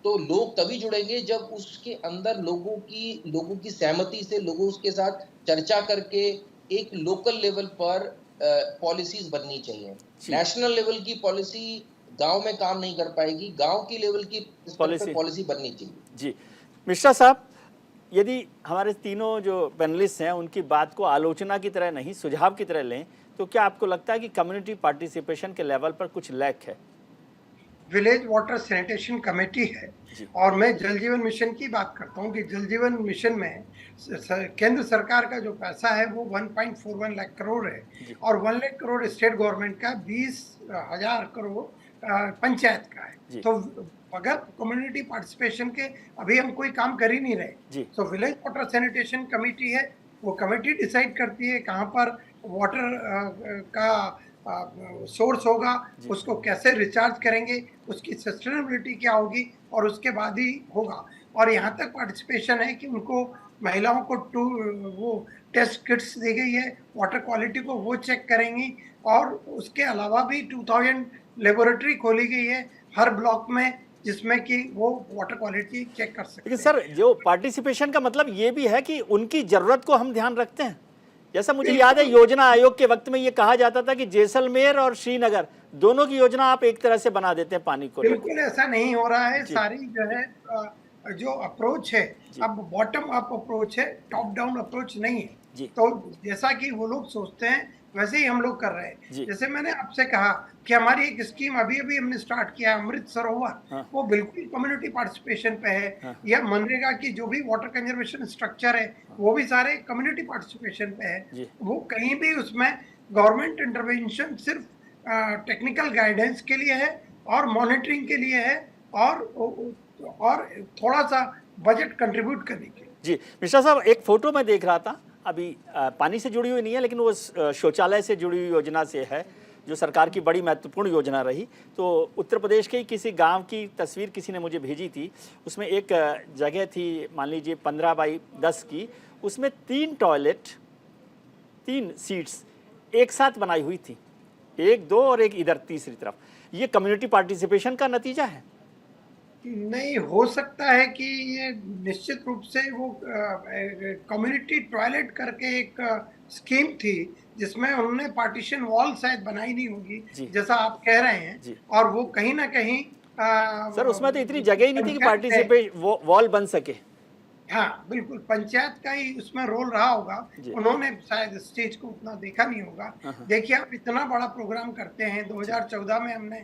तो लोग तभी जुड़ेंगे जब उसके अंदर लोगों की सहमति से, लोगों उसके साथ चर्चा करके एक लोकल लेवल पर पॉलिसीज बननी चाहिए। नेशनल लेवल की पॉलिसी गांव में काम नहीं कर पाएगी, गांव की लेवल की पॉलिसी बननी चाहिए। जी मिश्रा साहब, यदि हमारे तीनों जो पैनलिस्ट हैं उनकी बात को आलोचना की तरह नहीं, सुझाव की तरह लें, तो क्या आपको लगता है कि कम्युनिटी पार्टिसिपेशन के लेवल पर कुछ लैक है? विलेज वाटर सैनिटेशन कमेटी है, और मैं जल जीवन मिशन की बात करता हूँ कि जल जीवन मिशन में केंद्र सरकार का जो पैसा है वो 1.41 लाख करोड़ है, और 1 लाख करोड़ स्टेट गवर्नमेंट का, 20,000 करोड़ पंचायत का है। तो अगर कम्युनिटी पार्टिसिपेशन के अभी हम कोई काम कर ही नहीं रहे, तो विलेज वाटर सैनिटेशन कमेटी है, वो कमेटी डिसाइड करती है कहाँ पर वाटर का सोर्स होगा, उसको कैसे रिचार्ज करेंगे, उसकी सस्टेनेबिलिटी क्या होगी, और उसके बाद ही होगा। और यहाँ तक पार्टिसिपेशन है कि उनको महिलाओं को वो टेस्ट किट्स दी गई है, वाटर क्वालिटी को वो चेक करेंगी, और उसके अलावा भी 2000 लेबोरेटरी खोली गई है हर ब्लॉक में, जिसमें कि वो वाटर क्वालिटी चेक कर सकते हैं। लेकिन सर जो पार्टिसिपेशन का मतलब ये भी है कि उनकी जरूरत को हम ध्यान रखते हैं। जैसा मुझे याद है योजना आयोग के वक्त में ये कहा जाता था कि जैसलमेर और श्रीनगर दोनों की योजना आप एक तरह से बना देते हैं पानी को। बिल्कुल ऐसा नहीं हो रहा है। सारी जो है जो अप्रोच है अब बॉटम अप अप्रोच है, टॉप डाउन अप्रोच नहीं है। तो जैसा कि वो लोग सोचते हैं वैसे ही हम लोग कर रहे हैं। जैसे मैंने आपसे कहा कि हमारी एक स्कीम अभी हमने स्टार्ट किया है, अमृत सरोवर, वो बिल्कुल कम्युनिटी पार्टिसिपेशन पे है। या मनरेगा की जो भी वाटर कंजर्वेशन स्ट्रक्चर है वो भी सारे कम्युनिटी पार्टिसिपेशन पे है। वो कहीं भी उसमें गवर्नमेंट इंटरवेंशन सिर्फ टेक्निकल गाइडेंस के लिए है और मॉनिटरिंग के लिए है, और थोड़ा सा बजट कंट्रीब्यूट करने के लिए। जी मिश्रा साहब, एक फोटो में देख रहा था, अभी पानी से जुड़ी हुई नहीं है लेकिन वो शौचालय से जुड़ी हुई योजना से है, जो सरकार की बड़ी महत्वपूर्ण योजना रही। तो उत्तर प्रदेश के ही किसी गांव की तस्वीर किसी ने मुझे भेजी थी, उसमें एक जगह थी मान लीजिए 15x10 की, उसमें 3 टॉयलेट 3 सीट्स एक साथ बनाई हुई थी, 1, 2 और एक इधर तीसरी तरफ। ये कम्युनिटी पार्टिसिपेशन का नतीजा है? नहीं, हो सकता है कि ये निश्चित रूप से वो कम्युनिटी टॉयलेट करके एक स्कीम थी जिसमें उन्होंने पार्टीशन वॉल शायद बनाई नहीं होगी, जैसा आप कह रहे हैं, और वो कहीं ना कहीं सर उसमें तो इतनी जगह ही नहीं थी कि पार्टिसिपेट वॉल बन सके। हाँ बिल्कुल, पंचायत का ही उसमें रोल रहा होगा, उन्होंने शायद स्टेज को उतना देखा नहीं होगा। देखिए आप इतना बड़ा प्रोग्राम करते हैं, 2014 में हमने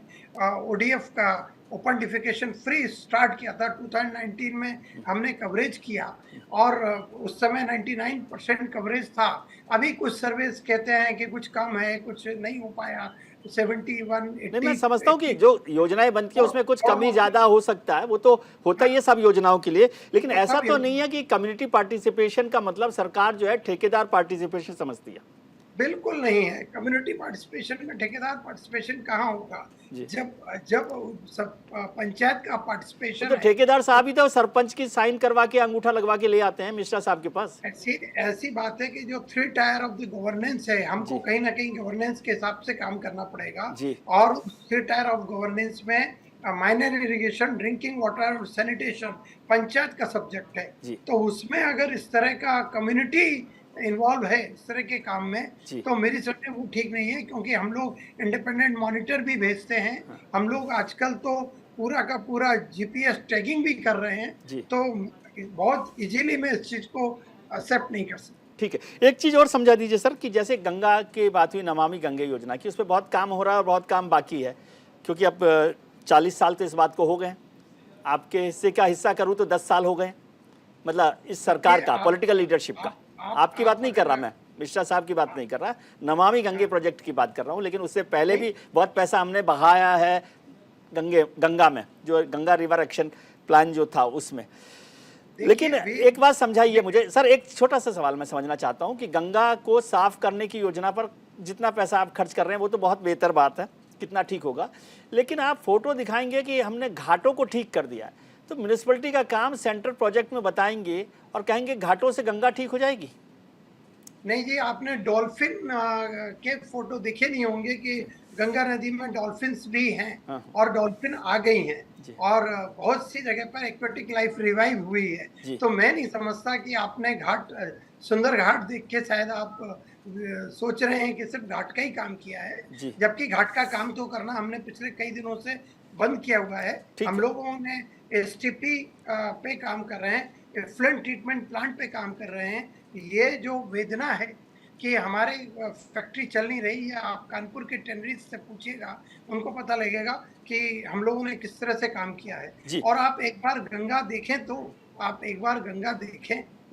ODF का ओपन डिफिकेशन फ्री स्टार्ट किया था, 2019 में हमने कवरेज किया, और उस समय 99% कवरेज था। अभी कुछ सर्वेस कहते हैं कि कुछ कम है, कुछ नहीं हो पाया, 71-80। मैं समझता हूँ कि जो योजनाएं बनती है उसमें कुछ कमी ज्यादा हो सकता है, वो तो होता ही है सब योजनाओं के लिए, लेकिन ऐसा तो नहीं है कि कम्युनिटी पार्टिसिपेशन का मतलब सरकार जो है ठेकेदार पार्टिसिपेशन समझती है। बिल्कुल नहीं है। कम्युनिटी पार्टिसिपेशन में ठेकेदार पार्टिसिपेशन कहाँ होगा, जब सब पंचायत का पार्टिसिपेशन। तो ठेकेदार साहब ही तो सरपंच की साइन करवा के अंगूठा लगवा के ले आते हैं मिश्रा साहब के पास। ऐसी बात है कि जो 3 टायर ऑफ द गवर्नेंस है, हमको कहीं ना कहीं गवर्नेंस के हिसाब से काम करना पड़ेगा, और 3 टायर ऑफ गवर्नेंस में माइनर इरिगेशन, ड्रिंकिंग वाटर और सैनिटेशन पंचायत का सब्जेक्ट है। तो उसमें अगर इस तरह का कम्युनिटी इन्वॉल्व है इस तरह के काम में, तो मेरी समझ में वो ठीक नहीं है, क्योंकि हम लोग इंडिपेंडेंट मॉनिटर भी भेजते हैं, हम लोग आजकल तो पूरा का पूरा GPS टैगिंग भी कर रहे हैं, तो बहुत इजीली मैं इस चीज को एक्सेप्ट नहीं कर सकता। ठीक है, एक चीज़ और समझा दीजिए सर कि जैसे गंगा की बात हुई, नमामि गंगे योजना की, उस पर बहुत काम हो रहा है और बहुत काम बाकी है, क्योंकि अब 40 साल तो इस बात को हो गए। आपके हिस्से का हिस्सा करूँ तो 10 साल हो गए, मतलब इस सरकार का, पॉलिटिकल लीडरशिप का। आपकी बात नहीं कर रहा मैं, मिश्रा साहब की बात नहीं कर रहा, नमामि गंगे प्रोजेक्ट की बात कर रहा हूँ। लेकिन उससे पहले भी बहुत पैसा हमने बहाया है गंगा में, जो गंगा रिवर एक्शन प्लान जो था उसमें। लेकिन एक बात समझाइए मुझे सर, एक छोटा सा सवाल मैं समझना चाहता हूं कि गंगा को साफ करने की योजना पर जितना पैसा आप खर्च कर रहे हैं वो तो बहुत बेहतर बात है, कितना ठीक होगा, लेकिन आप फोटो दिखाएंगे कि हमने घाटों को ठीक कर दिया है, तो म्यूनिसिपैलिटी का काम सेंट्रल प्रोजेक्ट में बताएंगे और कहेंगे घाटों से गंगा ठीक हो जाएगी। नहीं जी, आपने डॉल्फिन के फोटो देखे नहीं होंगे कि गंगा नदी में डॉल्फिन्स भी हैं और डॉल्फिन आ गई हैं और बहुत सी जगह पर एक्वेटिक लाइफ रिवाइव हुई है। तो मैं नहीं समझता कि आपने घाट, सुंदर घाट देख के शायद आप सोच रहे हैं कि सिर्फ घाट का ही काम किया है, जबकि घाट का काम तो करना हमने पिछले कई दिनों से बंद किया हुआ है। हम लोगों ने एसटीपी पे काम कर रहे हैं, एफ्लुएंट ट्रीटमेंट प्लांट पे काम कर रहे हैं। ये जो वेदना है कि हमारे फैक्ट्री चल नहीं रही है, आप कानपुर के टेनरीज से पूछिएगा, उनको पता लगेगा कि हम लोगों ने किस तरह से काम किया है। और आप एक बार गंगा देखें तो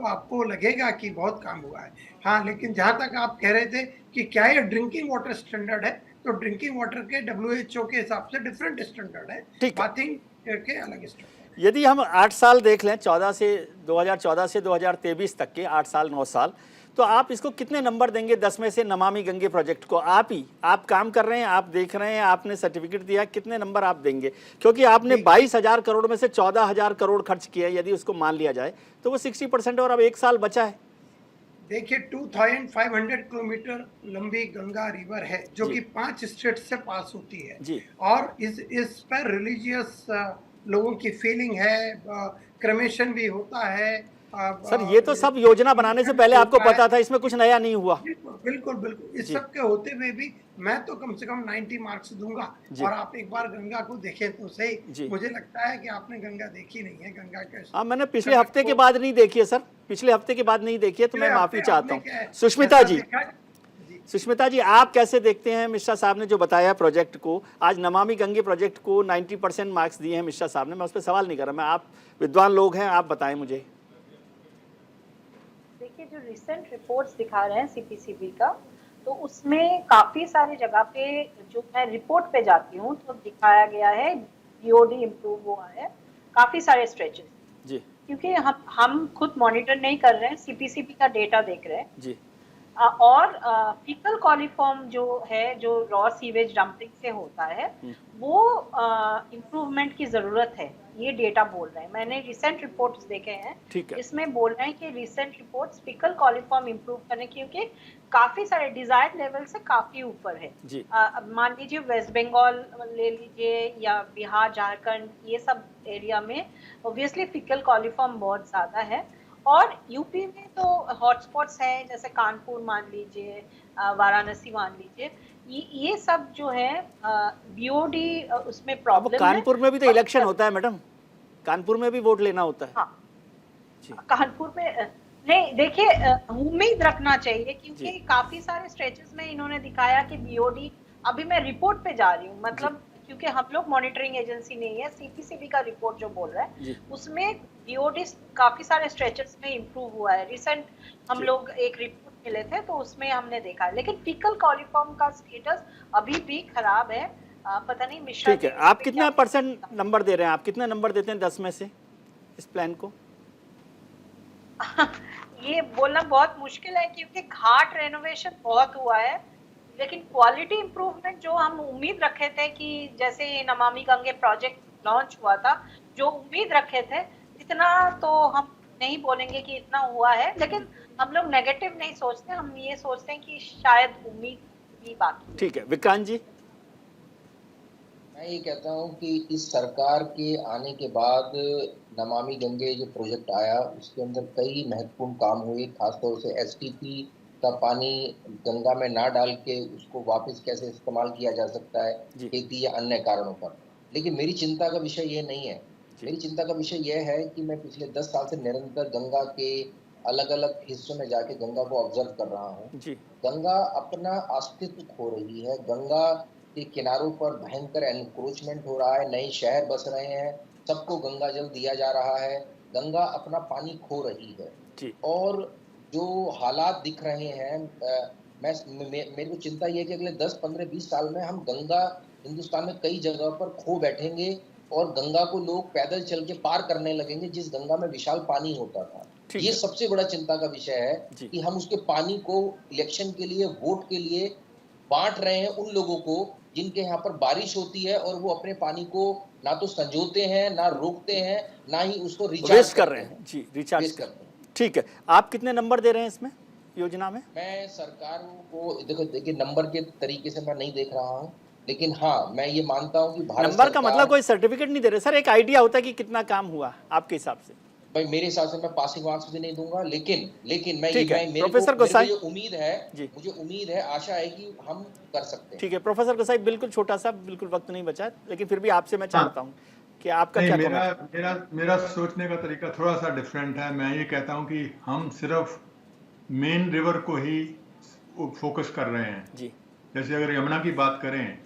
आपको लगेगा कि बहुत काम हुआ है। हाँ, लेकिन जहाँ तक आप कह रहे थे कि क्या ये ड्रिंकिंग वाटर स्टैंडर्ड है, तो ड्रिंकिंग वाटर के WHO के हिसाब से डिफरेंट स्टैंडर्ड है, बाथिंग के अलग स्टैंडर्ड। यदि हम 8 साल देख लें, 2014 से 2023 तक के 8 साल 9 साल, तो आप इसको कितने नंबर देंगे 10 में से? नमामि गंगे प्रोजेक्ट को आप काम कर रहे हैं, आप देख रहे हैं, आपने सर्टिफिकेट दिया, कितने नंबर आप देंगे? क्योंकि आपने 22,000 करोड़ में से 14,000 करोड़ खर्च किया है, यदि उसको मान लिया जाए तो वो 60% और अब 1 साल बचा है। देखिए 2500 किलोमीटर लंबी गंगा रिवर है जो कि 5 स्टेट से पास होती है जी। और इस पर रिलीजियस लोगों की फीलिंग है, क्रमेशन भी होता है। सर ये तो सब योजना बनाने से पहले आपको पता था, इसमें कुछ नया नहीं हुआ। बिल्कुल इस सब के होते हुए भी मैं तो कम से कम 90 मार्क्स दूंगा। और आप एक बार गंगा को देखें तो सही। मुझे लगता है कि आपने गंगा देखी नहीं है। गंगा के हाँ, मैंने पिछले हफ्ते के बाद नहीं देखी है सर, पिछले हफ्ते के बाद नहीं देखी है, तो मैं माफी चाहता हूँ। सुष्मिता जी, आप कैसे देखते हैं मिश्रा साहब ने जो बताया प्रोजेक्ट को? आज नमामि गंगे प्रोजेक्ट को 90% मार्क्स दिए हैं मिश्रा साहब ने, मैं उस पर सवाल नहीं कर रहा, मैं आप विद्वान लोग हैं, आप बताएं मुझे। देखिए जो रिसेंट रिपोर्ट्स दिखा रहे हैं सीपीसीबी का, तो उसमें काफी सारी जगह पे जो मैं रिपोर्ट पे जाती हूँ तो दिखाया गया है बीओडी इम्प्रूव हुआ है काफी सारे स्ट्रेचेस जी, क्योंकि हम खुद मॉनिटर नहीं कर रहे हैं, सीपीसीबी का डेटा देख रहे हैं जी। और फीकल कॉलीफॉर्म जो है, जो रॉ सीवेज डंपिंग से होता है, वो इम्प्रूवमेंट की जरूरत है, ये डेटा बोल रहे हैं। मैंने रिसेंट रिपोर्ट्स देखे हैं, इसमें बोल रहे हैं कि recent reports faecal coliform improve करने, क्योंकि काफी सारे डिजायर्ड लेवल से काफी ऊपर है। मान लीजिए वेस्ट बंगाल ले लीजिए या बिहार, झारखंड, ये सब एरिया में ऑब्वियसली फीकल कॉलीफॉर्म बहुत ज्यादा है। और यूपी में तो हॉटस्पॉट्स हैं, जैसे कानपुर मान लीजिए, वाराणसी मान लीजिए, ये सब जो है बीओडी उसमें प्रॉब्लम है। कानपुर में भी तो इलेक्शन होता है मैडम, कानपुर में भी वोट लेना होता है। हाँ, कानपुर में नहीं, देखिए उम्मीद रखना चाहिए, क्योंकि काफी सारे स्ट्रेचेस में इन्होंने दिखाया कि बीओडी, अभी मैं रिपोर्ट पे जा रही हूँ, मतलब क्योंकि हम लोग मॉनिटरिंग एजेंसी नहीं है, सीपीसीबी का रिपोर्ट जो बोल रहा है उसमें बीओडी काफी सारे स्ट्रेचेस में इम्प्रूव हुआ है। रिसेंट हम लोग एक रिपोर्ट मिले थे तो उसमें हमने देखा है, लेकिन फीकल कॉलीफॉर्म का स्टेटस अभी भी खराब है। पता नहीं मिश्रा, ठीक है, आप कितना % नंबर दे रहे हैं? आप कितना नंबर देते हैं 10 में से इस प्लान को? ये बोलना बहुत मुश्किल है, क्योंकि घाट रेनोवेशन बहुत हुआ है, लेकिन क्वालिटी इंप्रूवमेंट जो हम उम्मीद रखे थे कि जैसे नमामि गंगे प्रोजेक्ट लॉन्च हुआ था, जो उम्मीद रखे थे इतना तो हम नहीं बोलेंगे कि इतना हुआ है, लेकिन हम लोग नेगेटिव नहीं सोचते, हम ये सोचते हैं कि शायद उम्मीद भी बाकी। ठीक है, विक्रांत जी। मैं ये कहता हूँ कि इस सरकार के आने के बाद नमामि गंगे जो प्रोजेक्ट आया उसके अंदर कई महत्वपूर्ण काम हुए, खासतौर से एसटीपी का पानी गंगा में ना डाल के उसको वापस कैसे इस्तेमाल किया जा सकता है खेती या अन्य कारणों पर। लेकिन मेरी चिंता का विषय ये नहीं है, मेरी चिंता का विषय यह है कि मैं पिछले 10 साल से निरंतर गंगा के अलग अलग हिस्सों में जाके गंगा को ऑब्जर्व कर रहा हूँ। गंगा अपना अस्तित्व खो रही है। गंगा के किनारों पर भयंकर एनक्रोचमेंट हो रहा है, नए शहर बस रहे हैं, सबको गंगा जल दिया जा रहा है, गंगा अपना पानी खो रही है। और जो हालात दिख रहे हैं, मेरे को चिंता ये है कि अगले 10, 15, 20 साल में हम गंगा हिंदुस्तान में कई जगह पर खो बैठेंगे और गंगा को लोग पैदल चल के पार करने लगेंगे, जिस गंगा में विशाल पानी होता था। ये सबसे बड़ा चिंता का विषय है कि हम उसके पानी को इलेक्शन के लिए, वोट के लिए बांट रहे हैं उन लोगों को जिनके यहाँ पर बारिश होती है और वो अपने पानी को ना तो संजोते हैं, ना रोकते हैं, ना ही उसको रिचार्ज कर रहे हैं। जी, रिचार्ज करते हैं। ठीक है, आप कितने नंबर दे रहे हैं इसमें योजना में? मैं सरकार को देखिए नंबर के तरीके से मैं नहीं देख रहा हूँ, लेकिन हाँ मैं ये मानता हूँ कि भारत नंबर का मतलब कोई सर्टिफिकेट नहीं दे रहे सर, एक आइडिया होता है कि कितना काम हुआ आपके हिसाब से। भाई मेरे हिसाब से मैं पासिंग मार्क्स भी नहीं दूंगा, लेकिन प्रोफेसर गोसाई, मुझे उम्मीद है, आशा है कि हम कर सकते हैं। ठीक है प्रोफेसर गोसाई, बिल्कुल छोटा सा, बिल्कुल वक्त नहीं बचा, लेकिन फिर भी आपसे मैं चाहता हूँ कि आपका क्या मेरा सोचने का तरीका थोड़ा सा डिफरेंट है। मैं ये कहता हूँ कि हम सिर्फ मेन रिवर को ही फोकस कर रहे हैं जी। जैसे अगर यमुना की बात करें,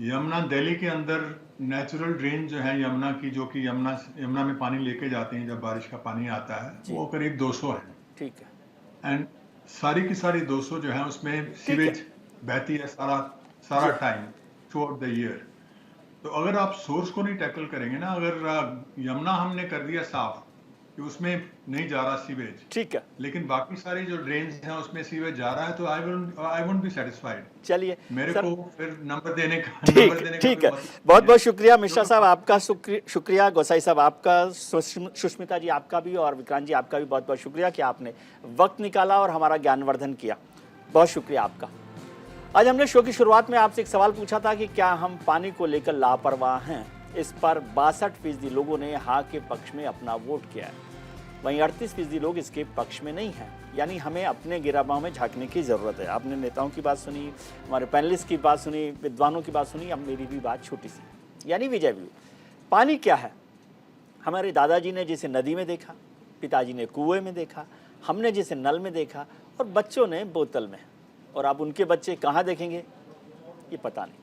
यमुना दिल्ली के अंदर नेचुरल ड्रेन जो है यमुना की, जो कि यमुना में पानी लेके जाते हैं जब बारिश का पानी आता है, वो करीब 200 है। ठीक है। एंड सारी की सारी 200 जो है उसमें सीवेज बहती है सारा time through out the year. तो अगर आप सोर्स को नहीं टैकल करेंगे ना, अगर यमुना हमने कर दिया साफ कि उसमें नहीं जा रहा सीवेज, ठीक है, लेकिन बाकी सारी जो ड्रेन्स हैं उसमें सीवेज जा रहा है, तो आई वोंट बी सैटिस्फाइड। चलिए मेरे को फिर नंबर देने का ठीक है। बहुत बहुत शुक्रिया मिश्रा साहब, आपका शुक्रिया, गोसाई साहब आपका, सुष्मिता जी आपका भी, और विक्रांत जी आपका भी बहुत बहुत शुक्रिया कि आपने वक्त निकाला और हमारा ज्ञानवर्धन किया। बहुत शुक्रिया आपका। आज हमने शो की शुरुआत में आपसे एक सवाल पूछा था कि क्या हम पानी को लेकर लापरवाह हैं। इस पर 62% लोगों ने हाँ के पक्ष में अपना वोट किया है, वहीं 38% लोग इसके पक्ष में नहीं हैं। यानी हमें अपने गिराबां में झांकने की ज़रूरत है। आपने नेताओं की बात सुनी, हमारे पैनलिस्ट की बात सुनी, विद्वानों की बात सुनी, अब मेरी भी बात छोटी सी, यानी विजय व्यू। पानी क्या है? हमारे दादाजी ने जिसे नदी में देखा, पिताजी ने कुएं में देखा, हमने जिसे नल में देखा और बच्चों ने बोतल में, और अब उनके बच्चे कहाँ देखेंगे ये पता नहीं।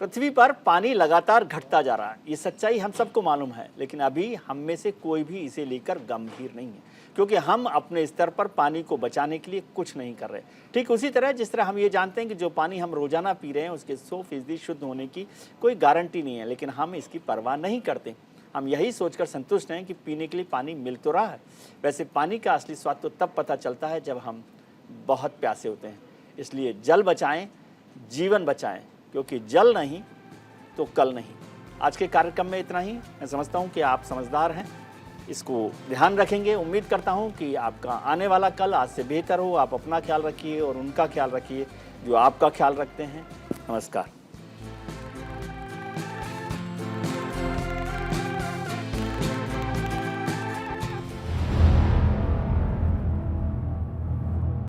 पृथ्वी पर पानी लगातार घटता जा रहा है, ये सच्चाई हम सबको मालूम है, लेकिन अभी हम में से कोई भी इसे लेकर गंभीर नहीं है, क्योंकि हम अपने स्तर पर पानी को बचाने के लिए कुछ नहीं कर रहे। ठीक उसी तरह जिस तरह हम ये जानते हैं कि जो पानी हम रोजाना पी रहे हैं उसके 100% शुद्ध होने की कोई गारंटी नहीं है, लेकिन हम इसकी परवाह नहीं करते। हम यही सोचकर संतुष्ट हैं कि पीने के लिए पानी मिल तो रहा है। वैसे पानी का असली स्वाद तो तब पता चलता है जब हम बहुत प्यासे होते हैं। इसलिए जल बचाएं, जीवन बचाएं, क्योंकि जल नहीं तो कल नहीं। आज के कार्यक्रम में इतना ही। मैं समझता हूं कि आप समझदार हैं, इसको ध्यान रखेंगे। उम्मीद करता हूं कि आपका आने वाला कल आज से बेहतर हो। आप अपना ख्याल रखिए और उनका ख्याल रखिए जो आपका ख्याल रखते हैं। नमस्कार।